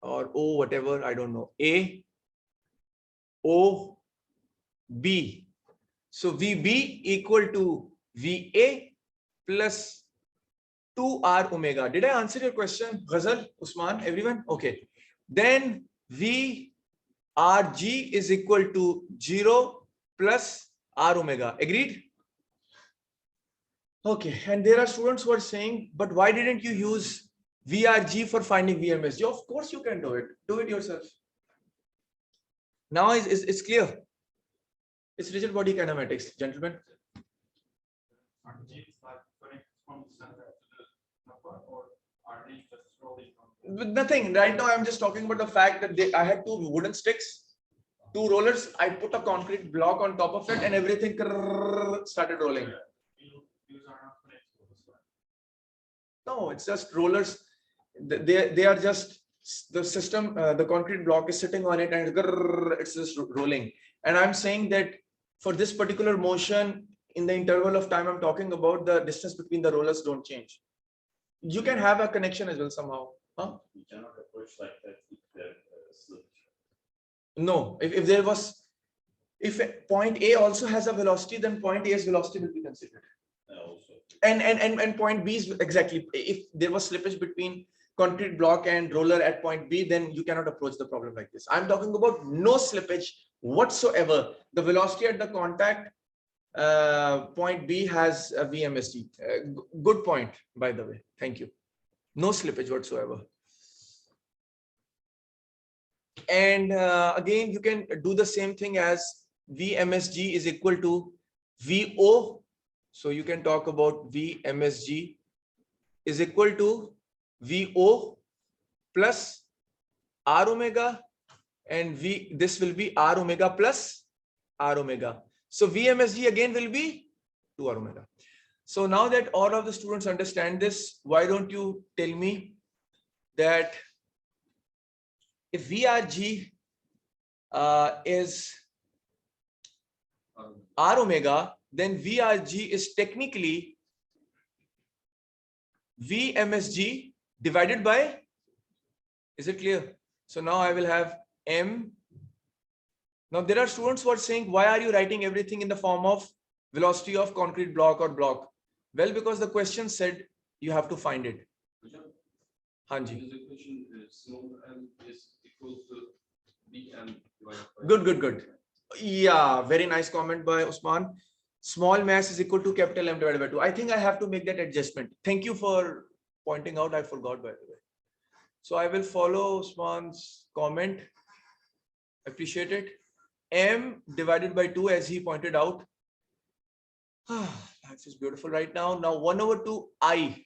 or O, whatever, I don't know, A O B. So VB equal to VA plus 2R omega. Did I answer your question, Ghazal, Usman, everyone? Okay. Then VRG is equal to 0 plus R omega. Agreed? Okay, and there are students who are saying, but why didn't you use VRG for finding VMSG? Of course you can do it. Do it yourself. Now it's clear. It's rigid body kinematics, gentlemen. With nothing. Right now, I'm just talking about the fact that I had two wooden sticks, two rollers. I put a concrete block on top of it, and everything started rolling. No, it's just rollers. They are just the system. The concrete block is sitting on it, and it's just rolling. And I'm saying that for this particular motion, in the interval of time I'm talking about, the distance between the rollers don't change. You can have a connection as well somehow. Huh? You cannot approach like that with the slip. No, if there was, if point A also has a velocity, then point A's velocity will be considered. Also. And point B is exactly, if there was slippage between concrete block and roller at point B, then you cannot approach the problem like this. I'm talking about no slippage whatsoever. The velocity at the contact point B has a VMSG. Good point, by the way. Thank you. No slippage whatsoever. And again, you can do the same thing as VMSG is equal to VO. So you can talk about VMSG is equal to VO plus R omega, and this will be R omega plus R omega. So VMSG again will be 2R omega. So now that all of the students understand this, why don't you tell me that if VRG is R omega, then VRG is technically VMSG divided by, is it clear? So now I will have M. Now there are students who are saying, why are you writing everything in the form of velocity of concrete block or block? Well, because the question said you have to find it. Hanji. The equation is small m is equal to Bm divided by. Good. Yeah, very nice comment by Usman. Small mass is equal to capital M divided by 2. I think I have to make that adjustment. Thank you for pointing out. I forgot, by the way. So I will follow Usman's comment. Appreciate it. M divided by 2, as he pointed out. Life is beautiful right now. Now 1/2 I.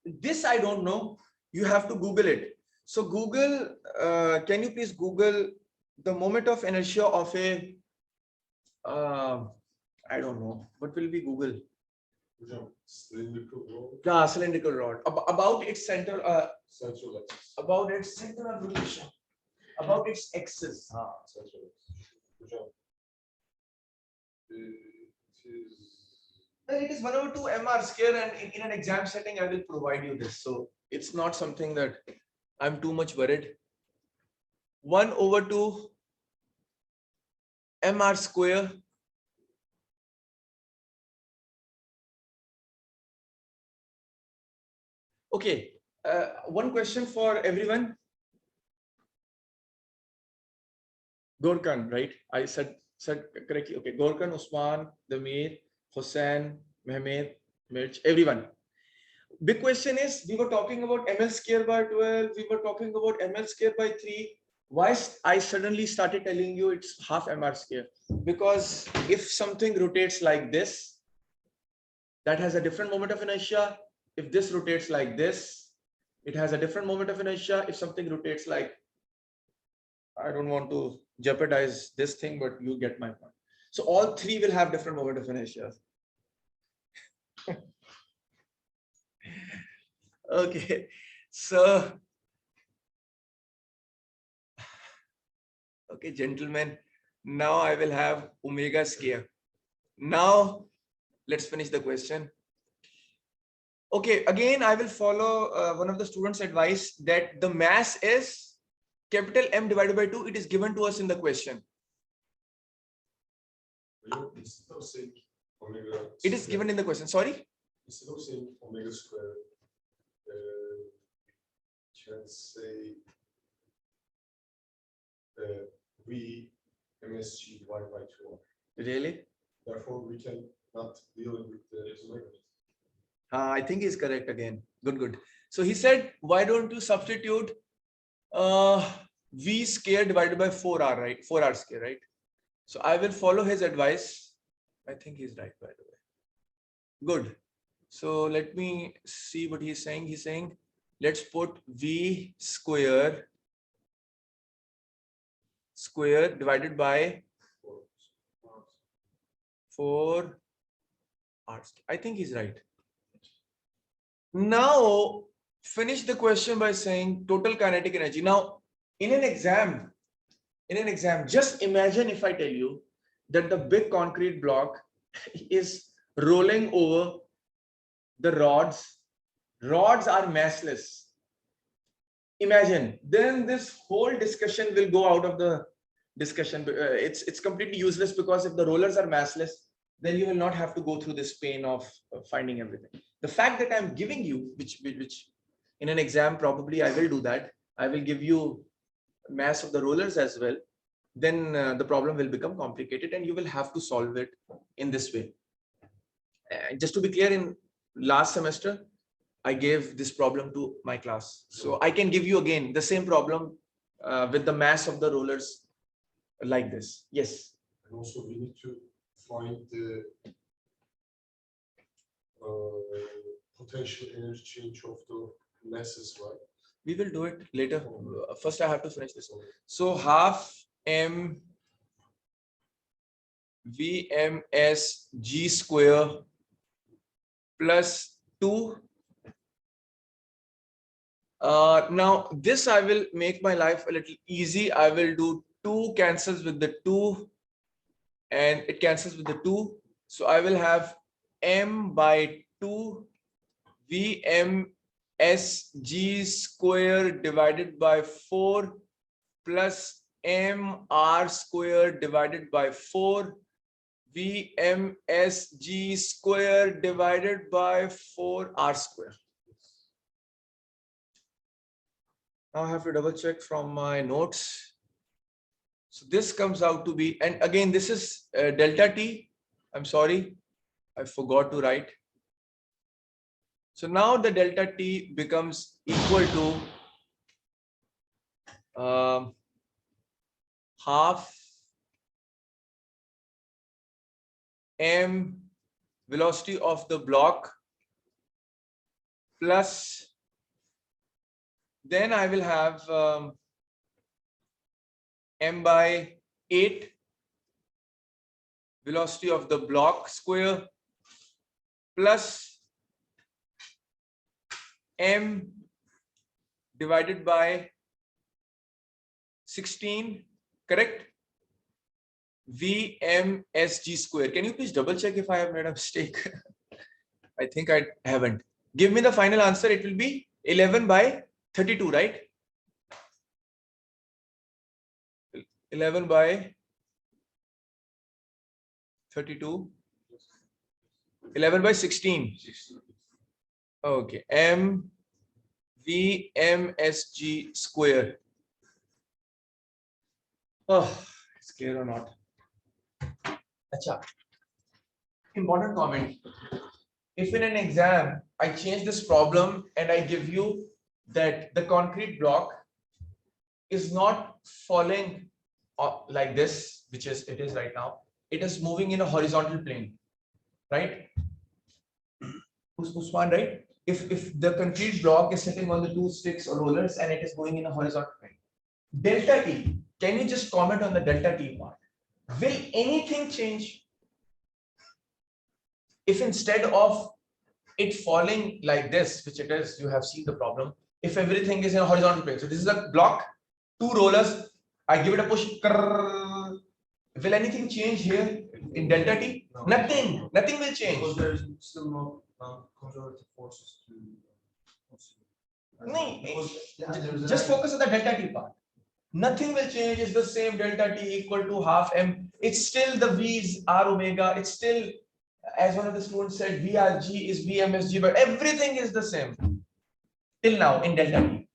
This I don't know. You have to Google it. So Google, can you please Google the moment of inertia of a, I don't know, what will be Google? Cylindrical rod. Yeah, cylindrical rod. About its center, Central axis. about its center of rotation, about its axis. Central axis. Hocam, it is Then it is 1/2 MR square, and in an exam setting, I will provide you this. So it's not something that I'm too much worried. 1/2 MR square. Okay, one question for everyone. Gorkan, right? I said correctly. Okay, Gorkan, Usman, Damir, Hussain, Mehmet, Mirch, everyone. Big question is, we were talking about ml square by 12. We were talking about ml square by 3. Why I suddenly started telling you it's half mr square? Because if something rotates like this, that has a different moment of inertia. If this rotates like this, it has a different moment of inertia. If something rotates like, I don't want to jeopardize this thing, but you get my point. So all three will have different moment of inertia. Okay, so okay, gentlemen, now I will have omega square. Now let's finish the question. Okay, again, I will follow one of the students' advice that the mass is capital M divided by 2. It is given to us in the question. Instead of saying omega. It is given in the question. Sorry? Instead of saying omega square, can say V MSG divided by 2. Really? Therefore, we can not deal with the electromagnetic. I think he's correct again. Good. So he said, why don't you substitute V square divided by 4R, right? 4R square, right? So I will follow his advice. I think he's right, by the way. Good. So let me see what he's saying. He's saying, let's put V square divided by 4R. I think he's right. Now finish the question by saying total kinetic energy. Now in an exam, just imagine if I tell you that the big concrete block is rolling over the rods. Rods are massless. Imagine, then this whole discussion will go out of the discussion. It's completely useless, because if the rollers are massless, then you will not have to go through this pain of finding everything. The fact that I'm giving you, which in an exam probably I will do that, I will give you mass of the rollers as well, then the problem will become complicated and you will have to solve it in this way. Just to be clear, in last semester, I gave this problem to my class. So I can give you again the same problem with the mass of the rollers like this. Yes. And also we need to find the potential energy change of the masses, right? We will do it later. First, I have to finish this. So half m Vms g square plus 2. Now this I will make my life a little easy. I will do 2 cancels with the 2 and it cancels with the 2. So I will have m by 2 Vms g square divided by 4 plus mr square divided by 4 Vms g square divided by 4r square. Now I have to double check from my notes. So this comes out to be, and again this is delta t. I'm sorry, I forgot to write. So now the delta t becomes equal to half m velocity of the block plus, then I will have m by 8 velocity of the block square plus m divided by 16, correct? Vmsg square. Can you please double check if I have made a mistake? I think I haven't. Give me the final answer. It will be 11 by 32, right? 11 by 32. 11 by 16. Okay. M Vmsg square. Oh, it's clear or not? Acha. Important comment. If in an exam I change this problem and I give you that the concrete block is not falling like this, which is it is right now, it is moving in a horizontal plane, right? Usman, right? If the concrete block is sitting on the 2 sticks or rollers and it is going in a horizontal plane, delta t, can you just comment on the delta t part? Will anything change if instead of it falling like this, which it is, you have seen the problem, if everything is in a horizontal plane? So this is a block, 2 rollers, I give it a push. Will anything change here in delta t? No. Nothing will change. Because there is still no conservative forces to consider. No, Because just focus on the delta t part. Nothing will change. It's the same delta t equal to half m. It's still the v's r omega. It's still, as one of the students said, vrg is vmsg, but everything is the same till now in delta t.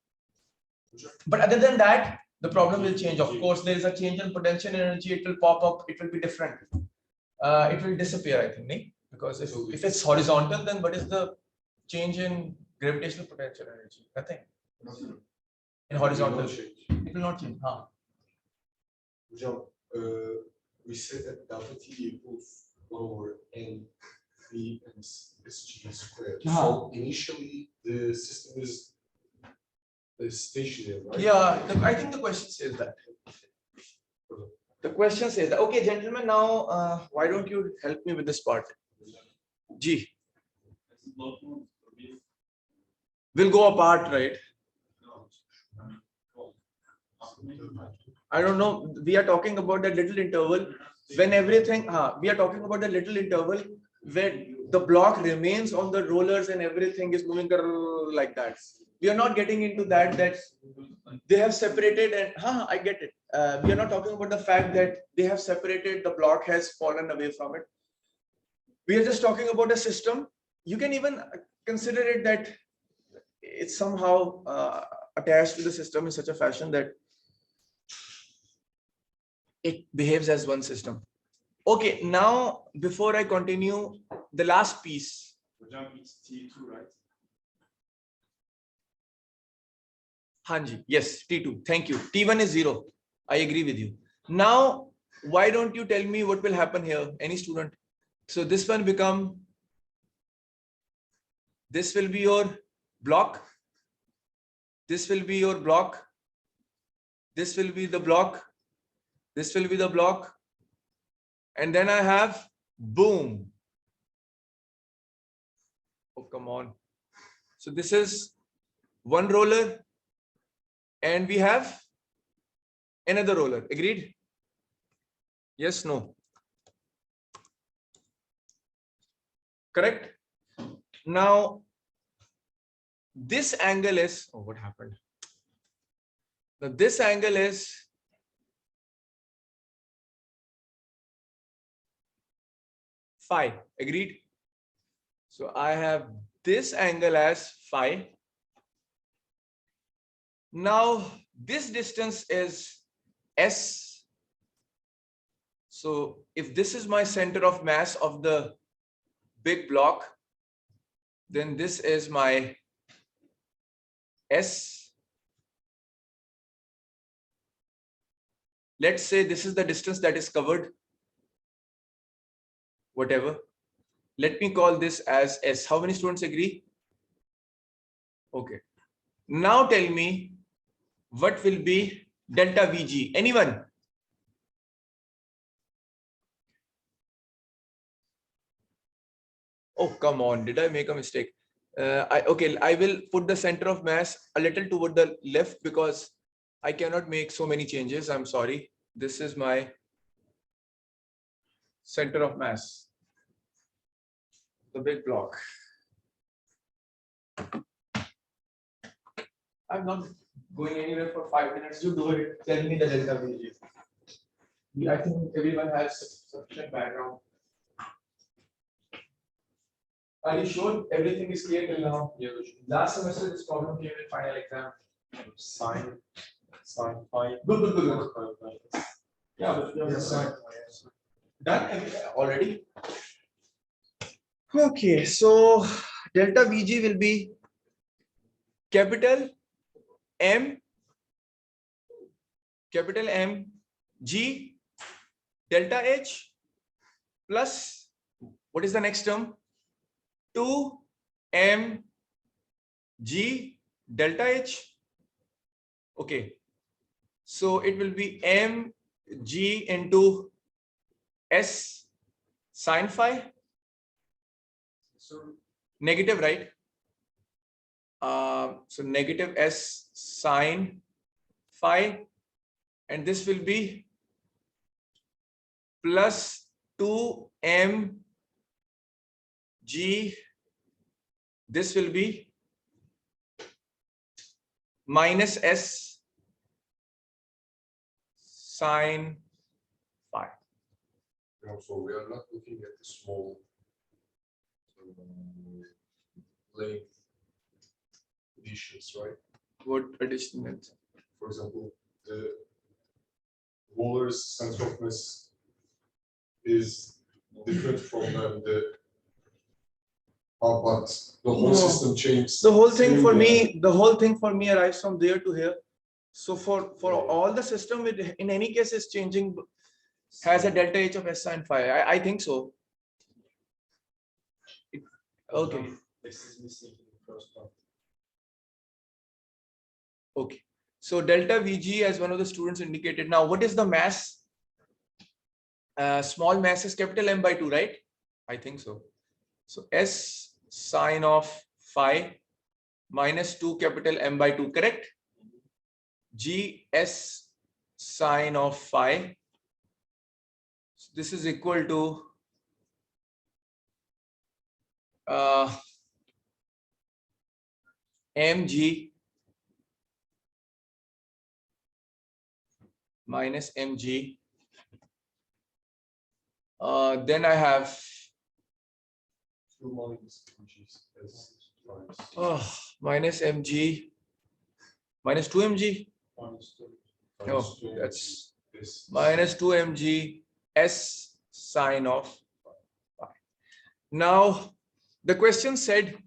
But other than that, the problem will change. Of course, there is a change in potential energy. It will pop up. It will be different. It will disappear, I think, nahi? Because if it's horizontal, then what is the change in gravitational potential energy? Nothing. In horizontal, it will not change. Huh? Hocam, we said that delta T equals 1 over N V and SG squared. So initially, the system is stationary, right? Yeah, I think the question says that. The question says that. Okay, gentlemen, now why don't you help me with this part? G. We'll go apart, right? I don't know. We are talking about that little interval when everything. We are talking about the little interval where the block remains on the rollers and everything is moving like that. We are not getting into that they have separated and I get it. We are not talking about the fact that they have separated, the block has fallen away from it. We are just talking about a system. You can even consider it that it's somehow attached to the system in such a fashion that it behaves as one system. Okay, now before I continue, the last piece. It's T2, right? Hanji, yes, T2. Thank you. T1 is 0. I agree with you. Now, why don't you tell me what will happen here? Any student? So this one become, this will be your block. This will be your block. This will be the block. This will be the block. And then I have boom. Oh, come on. So this is one roller. And we have another roller. Agreed? Yes, no. Correct? Now, this angle is, oh, what happened? Now, this angle is phi. Agreed? So I have this angle as phi. Now, this distance is S. So if this is my center of mass of the big block, then this is my S. Let's say this is the distance that is covered. Whatever. Let me call this as S. How many students agree? Okay. Now tell me what will be delta VG? Anyone? Oh, come on. Did I make a mistake? Okay, I will put the center of mass a little toward the left because I cannot make so many changes. I'm sorry. This is my center of mass. The big block. I'm not going anywhere for 5 minutes. You do it. Tell me the delta VG. I think everyone has sufficient background. Are you sure everything is clear till now? Yeah, Last semester this problem came in final exam. sine phi. Good. Yeah, but Yes, sir. done already. Okay, so delta VG will be capital M G delta H plus what is the next term? 2 M G delta H. Okay, so it will be M G into S sine phi. So Negative, right? So negative S sine phi, and this will be plus 2 M G. This will be minus S sine phi. So we are not looking at the small length additions, right? What addition? For example, the roller's center of mass is different from them, but the whole No. system changed. The whole thing for Same, me arrives from there to here. So for all the system, it in any case is changing, has a delta H of S sine phi. I think so. Okay. This is missing in the first part. Okay. So delta Vg, as one of the students indicated. Now, what is the mass? Small mass is capital M by 2, right? I think so. So S sine of phi minus 2 capital M by 2, correct? G S sine of phi. So this is equal to mg minus mg. Then I have 2 minus G's as times minus mg minus 2 mg. minus 2. No, Minus 2 that's is minus 2 mg S sine of phi. Now, the question said,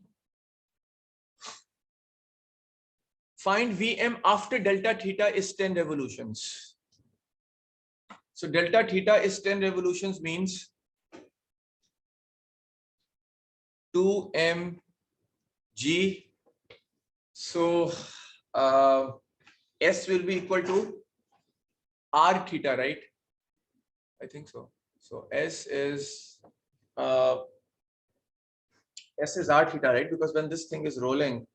find Vm after delta theta is 10 revolutions. So delta theta is 10 revolutions means 2 mg. So S will be equal to r theta, right? I think so. So S is r theta, right? Because when this thing is rolling,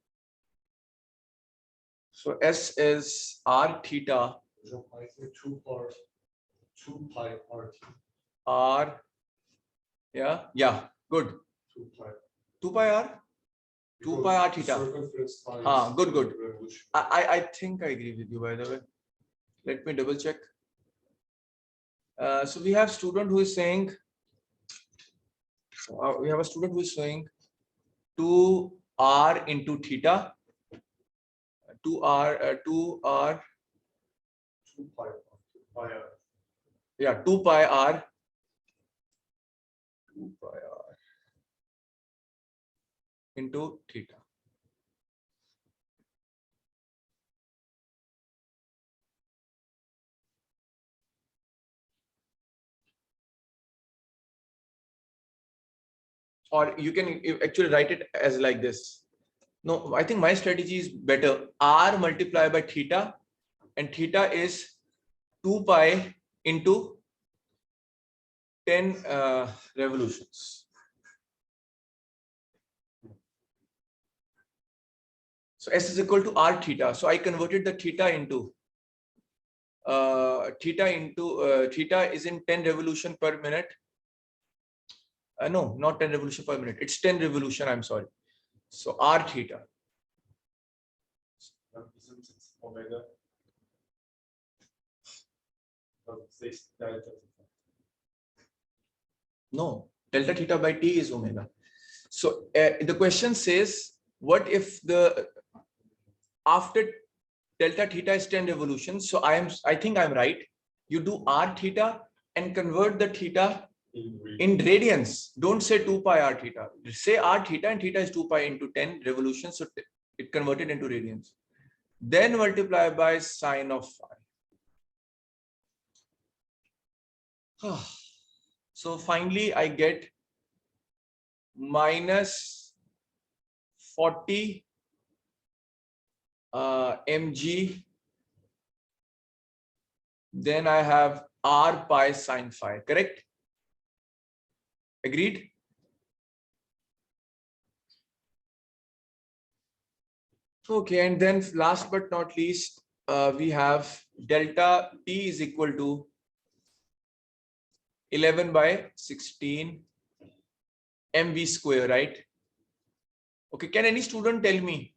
so S is r theta. I think 2 pi RT. R, yeah, good. 2 pi. 2 pi r? 2 pi r theta. Circumference times Good. revolution. I think I agree with you, by the way. Let me double check. So we have student who is saying, we have a student who is saying 2r into theta. 2r 2 pi. 2 pi R. yeah, 2 pi r. 2 pi r into theta. Or you can actually write it as like this. No, I think my strategy is better. R multiplied by theta, and theta is 2 pi into 10 revolutions. So S is equal to r theta. So I converted the theta into theta is in 10 revolution per minute. No, not 10 revolution per minute. It's 10 revolution. I'm sorry. So r theta. Isn't it omega? But it says delta. No, delta theta by t is omega. So the question says, what if the after delta theta is 10 revolutions? So I think I'm right. You do r theta and convert the theta in radians. Don't say 2 pi r theta. Say r theta, and theta is 2 pi into 10 revolutions. So it converted into radians. Then multiply by sine of phi. So finally, I get minus 40 mg. Then I have r pi sine phi, correct? Agreed? Okay, and then last but not least, we have delta t is equal to 11 by 16 mv square, right? Okay, can any student tell me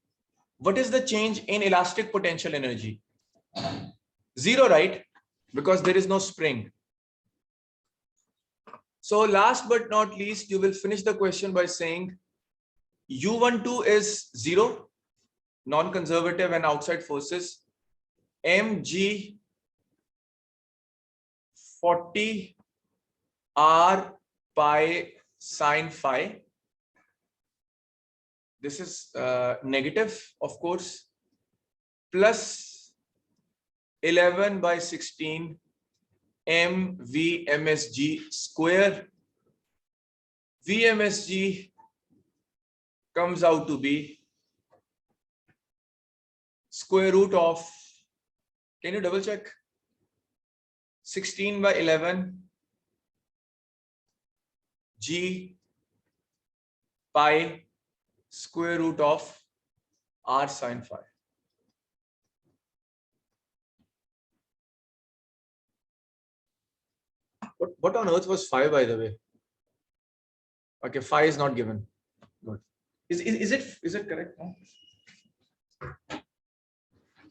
what is the change in elastic potential energy? 0, right? Because there is no spring. So last but not least, you will finish the question by saying U12 is 0, non-conservative and outside forces. Mg 40 R pi sine phi. This is negative, of course, plus 11 by 16 MVMSG square. VMSG comes out to be square root of, can you double check? 16 by 11 G pi square root of R sine phi. What on earth was phi, by the way? Okay, phi is not given. Good. Is it correct? No?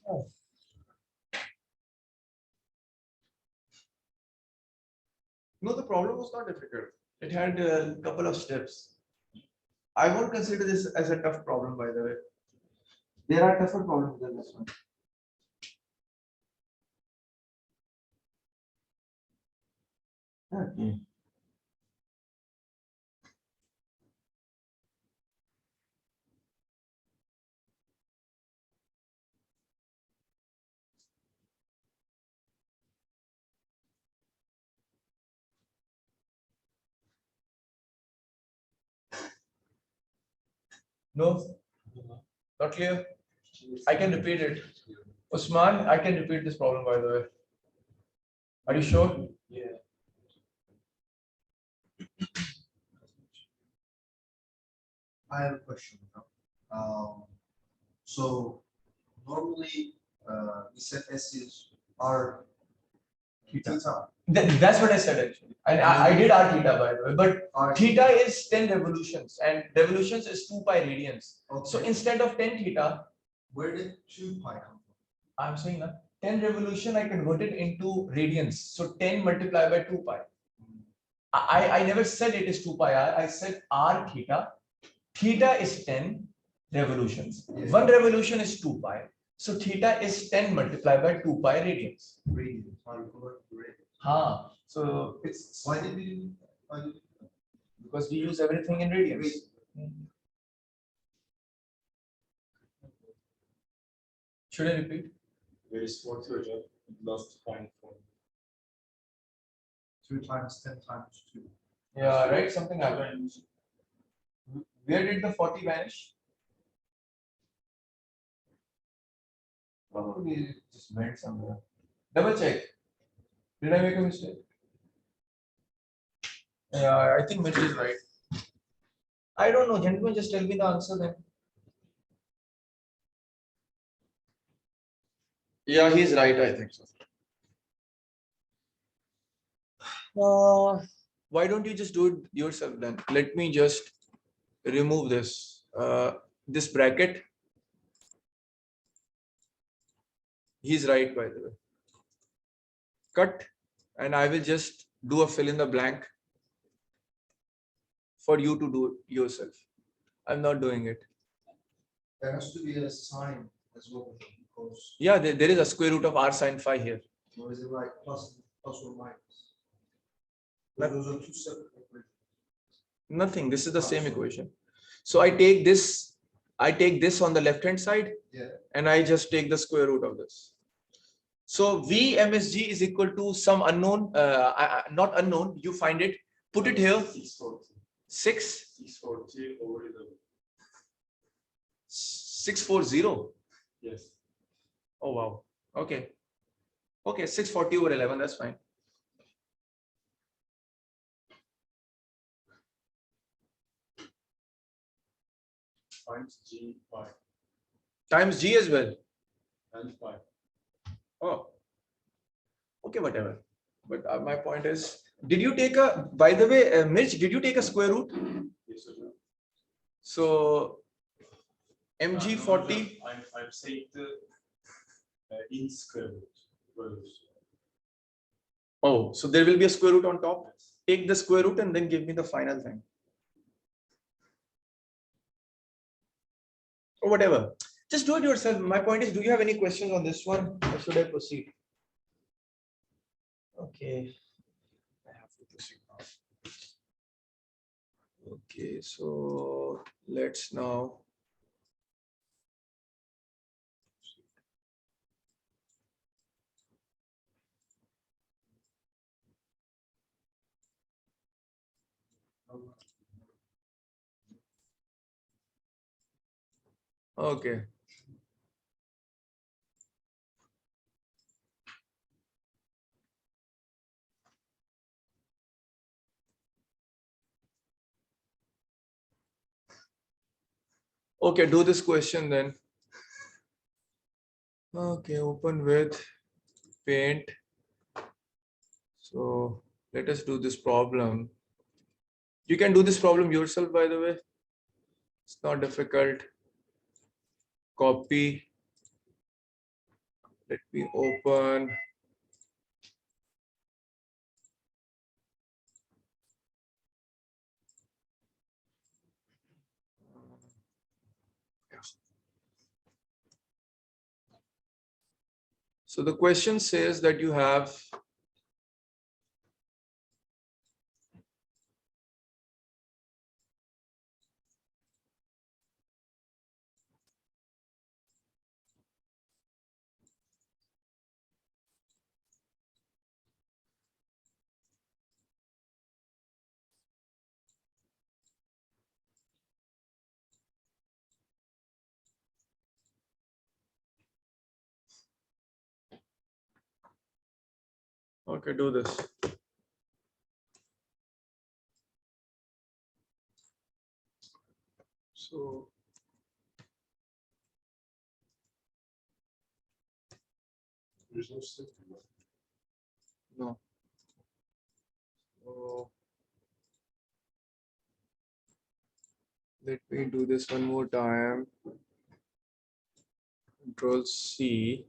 Oh. No, the problem was not difficult. It had a couple of steps. I won't consider this as a tough problem, by the way. There are tougher problems than this one. Okay. No, not clear. I can repeat it. Usman, I can repeat this problem, by the way. Are you sure? Yeah. I have a question. So normally, we said S is R theta. That's what I said actually. And I did R theta, by the way. But R theta is 10 revolutions and revolutions is 2 pi radians. So Okay. instead of 10 theta, Where did 2 pi come from? I'm saying that 10 revolution I converted into radians. So 10 multiplied by 2 pi. I never said it is 2 pi r. I said r theta. Theta is 10 revolutions. Yeah. One revolution is 2 pi. So theta is 10 multiplied by 2 pi radians. Radians. How you convert to radians? Ha. So it's Why did we do that? because we use everything in radians. Should I repeat? Very smart hocam. Last point for 2 times 10 times 2. Yeah, right. Something happened. Where did the 40 vanish? Probably just went somewhere. Double check. Did I make a mistake? Yeah, I think Mitch is right. I don't know, gentlemen. Just tell me the answer then. Yeah, he's right. I think so. Why don't you just do it yourself then? Let me just remove this bracket. He's right, by the way. Cut, and I will just do a fill in the blank for you to do it yourself. I'm not doing it. There has to be a sign as well, because Yeah, there is a square root of r sine phi here. or is it like plus or minus? But- Those are two separate equations. Nothing. This is the same equation. So I take this on the left hand side, Yeah. and I just take the square root of this. So VMSG is equal to some unknown, not unknown. You find it. Put it here. 640. 6 640 over 11. 640. Yes. Oh wow. Okay. Okay, 640 over 11. That's fine. Times G pi Times G as well. and pi. Oh. Okay, whatever. But my point is, did you take a? By the way, Mitch, did you take a square root? Yes, sir. So MG40. I'm saying the in square root. values. Oh, so there will be a square root on top. Take the square root and then give me the final thing. Or whatever. Just do it yourself. My point is, do you have any questions on this one, or should I proceed? Okay. I have to proceed now. Okay, so let's now. Okay. Okay, do this question then. Okay, open with paint. So let us do this problem. You can do this problem yourself, by the way. It's not difficult. Copy. Let me open. So the question says that you have okay, do this. So There's no step. no. So let me do this one more time. Control C.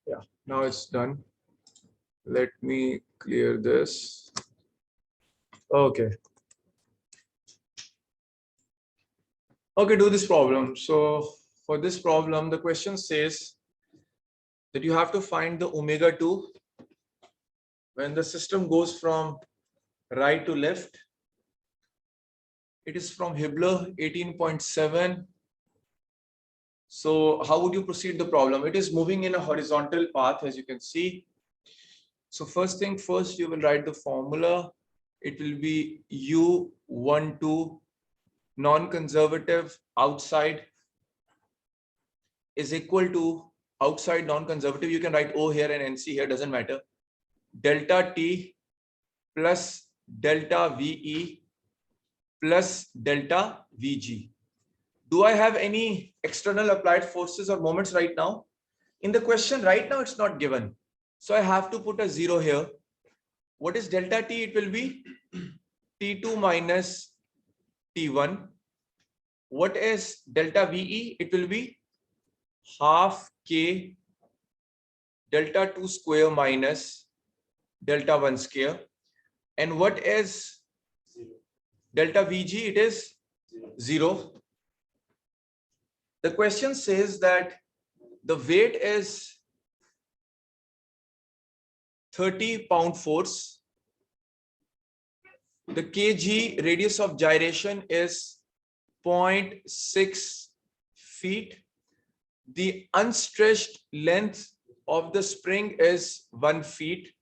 Yeah, now it's done. Let me clear this. Okay. Okay, do this problem. So for this problem, the question says that you have to find the omega 2 when the system goes from right to left. It is from Hibbeler 18.7. So how would you proceed the problem? It is moving in a horizontal path, as you can see. So first thing first, you will write the formula. It will be U12 non-conservative outside is equal to outside non-conservative. You can write O here and NC here, doesn't matter. Delta T plus delta VE plus delta VG. Do I have any external applied forces or moments right now? In the question right now, it's not given. So I have to put a 0 here. What is delta T? It will be T2 minus T1. What is delta VE? It will be half K delta 2 square minus delta 1 square. And what is delta VG? It is 0. The question says that the weight is 30 pound force. The kg radius of gyration is 0.6 feet. The unstretched length of the spring is 1 feet.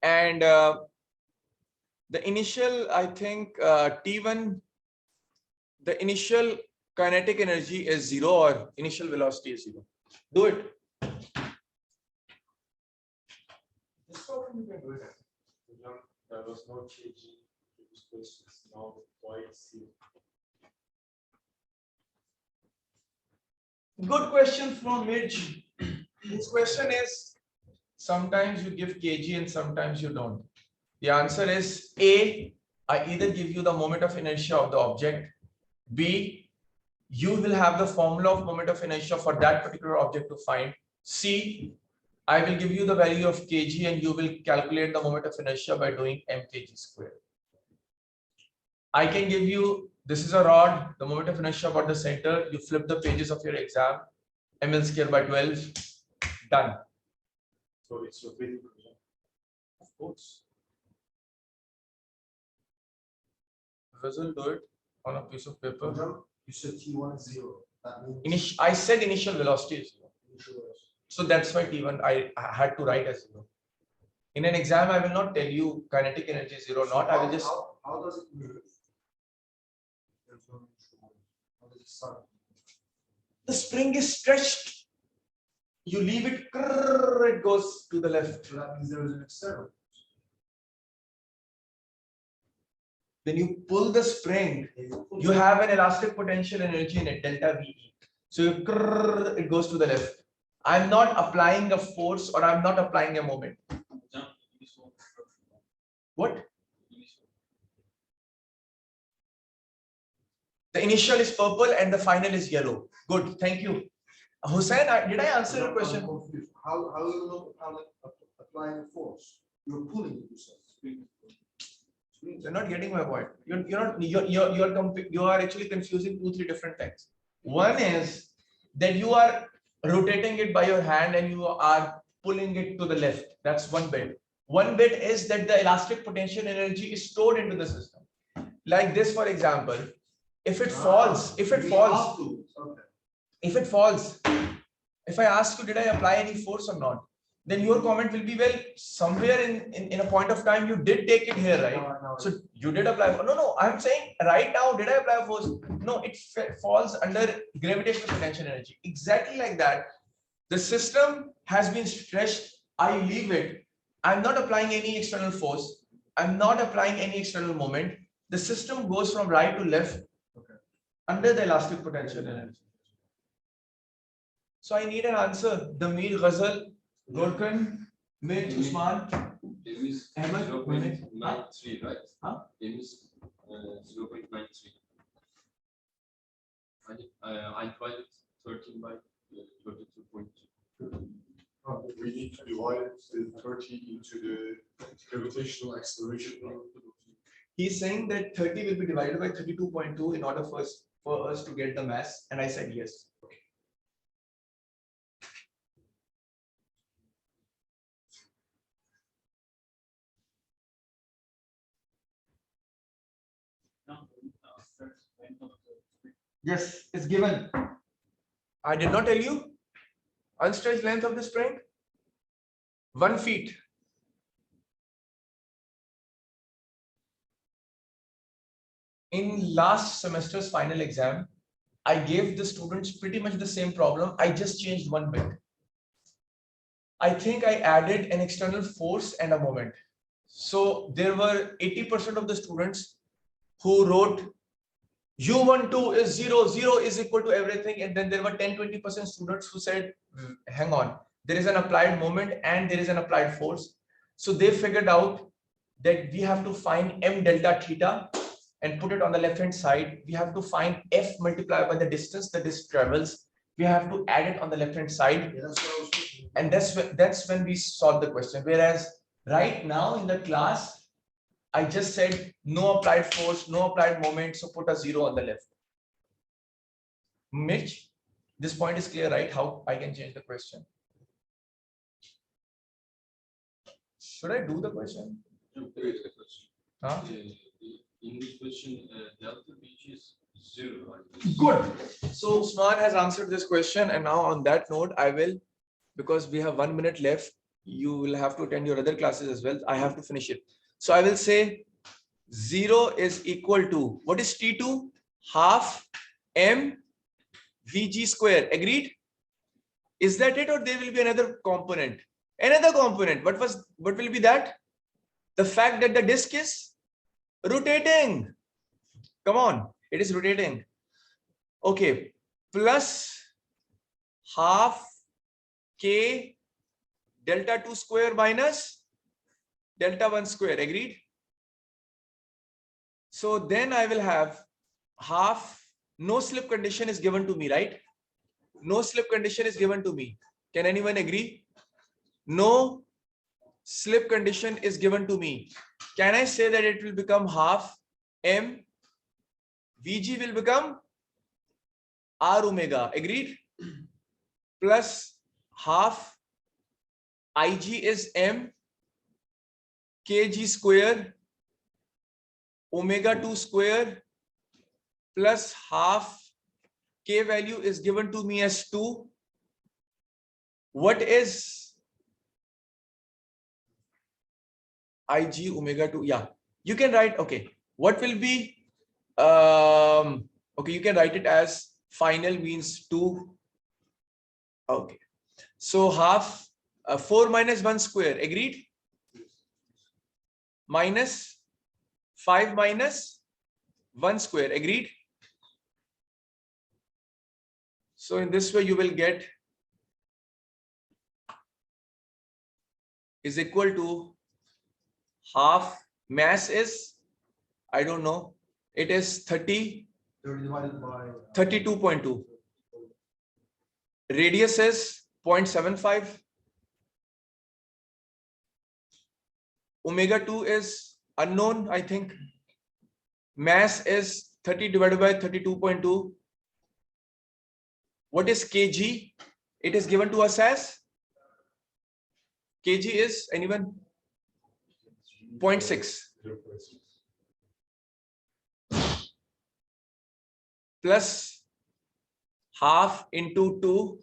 And the initial, I think, T1, the initial kinetic energy is 0 or initial velocity is 0. Do it. This problem you can do it. There was no changing previous questions. Now why it's here? Good question from Mitch. His question is, sometimes you give kg and sometimes you don't. The answer is A, I either give you the moment of inertia of the object. B, you will have the formula of moment of inertia for that particular object to find. C, I will give you the value of kg and you will calculate the moment of inertia by doing mkg square. I can give you, this is a rod, the moment of inertia about the center, you flip the pages of your exam, ml square by 12, done. So it's repeating. Of course. We'll do it on a piece of paper. You said T1 is 0. That means I said initial velocity is 0. initial velocity. So that's why T1 I had to write as 0. In an exam, I will not tell you kinetic energy is 0 or not. I will just. How does it move? There's no initial velocity. How does it start? The spring is stretched. You leave it, it goes to the left. So that means there is an external. When you pull the spring, you have an elastic potential energy in it, delta VE. So you, it goes to the left. I'm not applying a force or I'm not applying a moment. What? The initial is purple and the final is yellow. Good, thank you. Hussein, did I answer your question? I'm confused. How you know how applying a force? You're pulling it yourself. You're not getting my point. You are actually confusing 2-3 different things. One is that you are rotating it by your hand and you are pulling it to the left. That's one bit. One bit is that the elastic potential energy is stored into the system. Like this, for example, if it falls, if I ask you, did I apply any force or not? Then your comment will be, well, somewhere in a point of time, you did take it here, right? So you did apply. No, I'm saying right now, did I apply force? No, it falls under gravitational potential energy. Exactly like that. The system has been stretched. I leave it. I'm not applying any external force. I'm not applying any external moment. The system goes from right to left under the elastic potential energy. So I need an answer. The Mir Ghazal, Gorkan, Mir Usman, Ahmed, 0.93, right? Huh? Is 0.93. I tried 13 by 32.2. We need to divide the 30 into the gravitational acceleration. He's saying that 30 will be divided by 32.2 in order for us to get the mass. And I said yes. Yes, it's given. I did not tell you. Unstretched length of the spring, 1 feet. In last semester's final exam, I gave the students pretty much the same problem. I just changed one bit. I think I added an external force and a moment. So there were 80% of the students who wrote U12 is 0, 0 is equal to everything. And then there were 10-20% students who said, hang on, there is an applied moment and there is an applied force. So they figured out that we have to find m delta theta and put it on the left hand side. We have to find f multiplied by the distance that this travels. We have to add it on the left hand side. Yeah, that's what I was thinking. And that's when we solved the question. Whereas right now in the class, I just said no applied force, no applied moment, so put a 0 on the left. Mitch, this point is clear, right? How I can change the question? Should I do the question? Huh? In this question, delta Vg is 0. Good. So Usman has answered this question, and now on that note, I will, because we have 1 minute left, you will have to attend your other classes as well. I have to finish it. So I will say 0 is equal to, what is T2? Half m Vg square. Agreed? Is that it, or there will be another component? Another component. What will be that? The fact that the disk is rotating. Come on, it is rotating. Okay, plus half k delta 2 square minus delta 1 square. Agreed? So then I will have half, no slip condition is given to me, right? No slip condition is given to me. Can anyone agree? No slip condition is given to me. Can I say that it will become half m? Vg will become r omega. Agreed? Plus half Ig is m kg square omega 2 square plus half k value is given to me as 2. What is Ig omega 2? Yeah, you can write, okay, what will be, okay, you can write it as final means 2. Okay, so half 4 minus 1 square, agreed? Minus 5 minus 1 square, agreed? So in this way you will get is equal to half mass is, I don't know, it is divided by 32.2. Radius is 0.75. Omega 2 is unknown, I think. Mass is 30 divided by 32.2. What is kg? It is given to us as kg is anyone? 0.6 plus half into 2.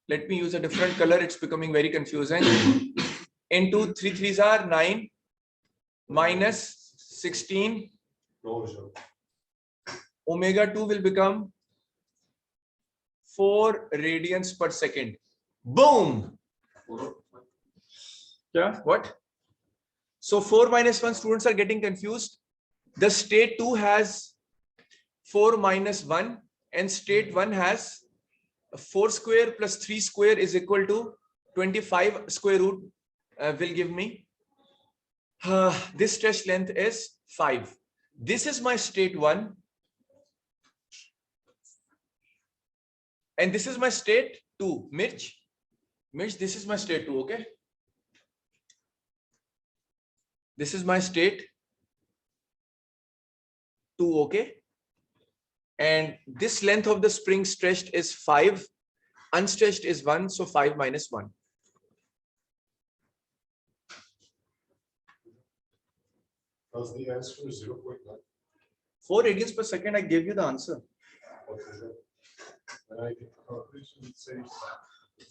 Let me use a different color. It's becoming very confusing. Into 3 3s are 9 minus 16. No hocam. Omega 2 will become 4 radians per second. Boom. Yeah. What? So 4 minus 1 students are getting confused. The state 2 has 4 minus 1 and state 1 has 4 square plus 3 square is equal to 25 square root will give me. This stretch length is 5. This is my state 1. And this is my state 2. Mirch, this is my state 2, okay? This is my state 2, okay? And this length of the spring stretched is 5. Unstretched is 1, so 5 minus 1. Does the answer is 0.9? 4 radians per second, I gave you the answer. What is that? And I think calculation it says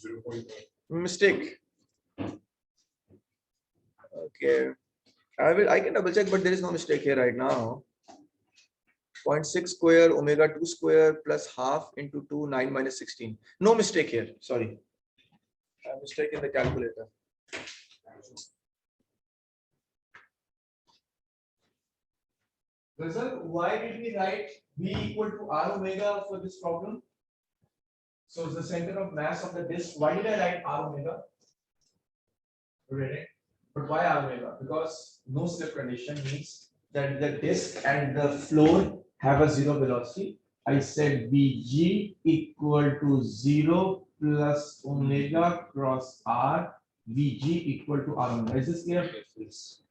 0.9. Mistake. Okay. I can double check, but there is no mistake here right now. 0.6 square omega 2 square plus half into 2, 9 minus 16. No mistake here. Sorry. A mistake in the calculator. Result, why did we write V equal to R omega for this problem? So it's the center of mass of the disk. Why did I write R omega? Ready? But why R omega? Because no slip condition means that the disk and the floor have a zero velocity. I said Vg equal to 0 plus omega cross R. Vg equal to R omega. Is this clear? Yes.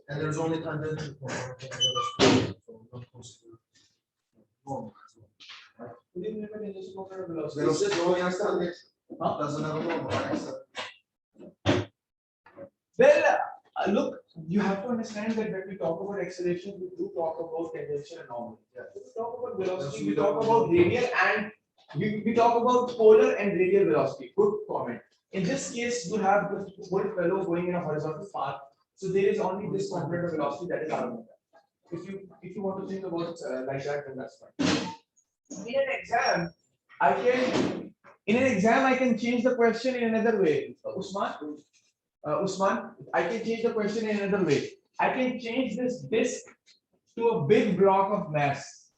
and there's only tangential for so not consider normal as well. We didn't even just go for a velocity. Velocity only has tangent. Huh? Doesn't have a normal, right? Well, look, you have to understand that when we talk about acceleration, we do talk about tangential and normal. Yeah. We talk about velocity, we talk about radial, and we talk about polar and radial velocity. Good comment. In this case, you have the whole fellow going in a horizontal path. So there is only this component of velocity that is R omega. If you want to think about it like that, then that's fine. In an exam, I can change the question in another way. Usman, I can change the question in another way. I can change this disk to a big block of mass.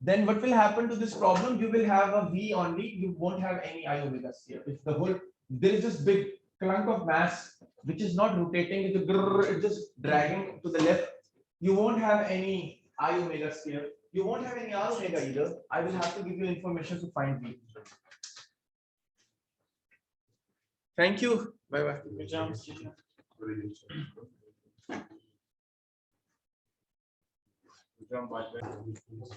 then what will happen to this problem? You will have a V only. You won't have any I omega sphere. If the whole, there is this big clunk of mass which is not rotating, it's just dragging to the left. You won't have any I omega sphere. You won't have any R omega either. I will have to give you information to find V. Thank you. Bye bye. Böyle geçelim. Hocam başka.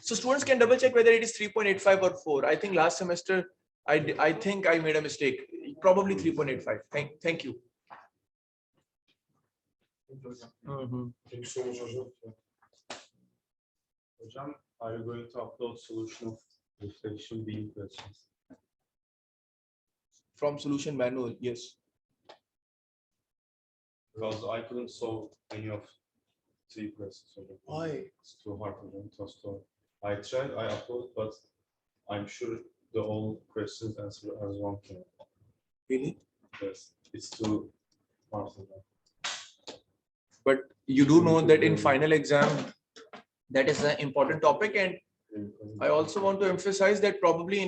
So students can double check whether it is 3.85 or 4. I think last semester I think I made a mistake. Probably 3.85. Thank you. Thank you so much, hocam. Hocam, are you going to upload solution of reflection beam questions? From solution manual, yes. Because I couldn't solve any of 3 questions. Hocam. Why? It's too hard for them to solve. I tried, I uploaded, but I'm sure the all questions answer as one can. Really? Yes, it's too hard for them. But you do know that in final exam, that is an important topic, and I also want to emphasize that probably in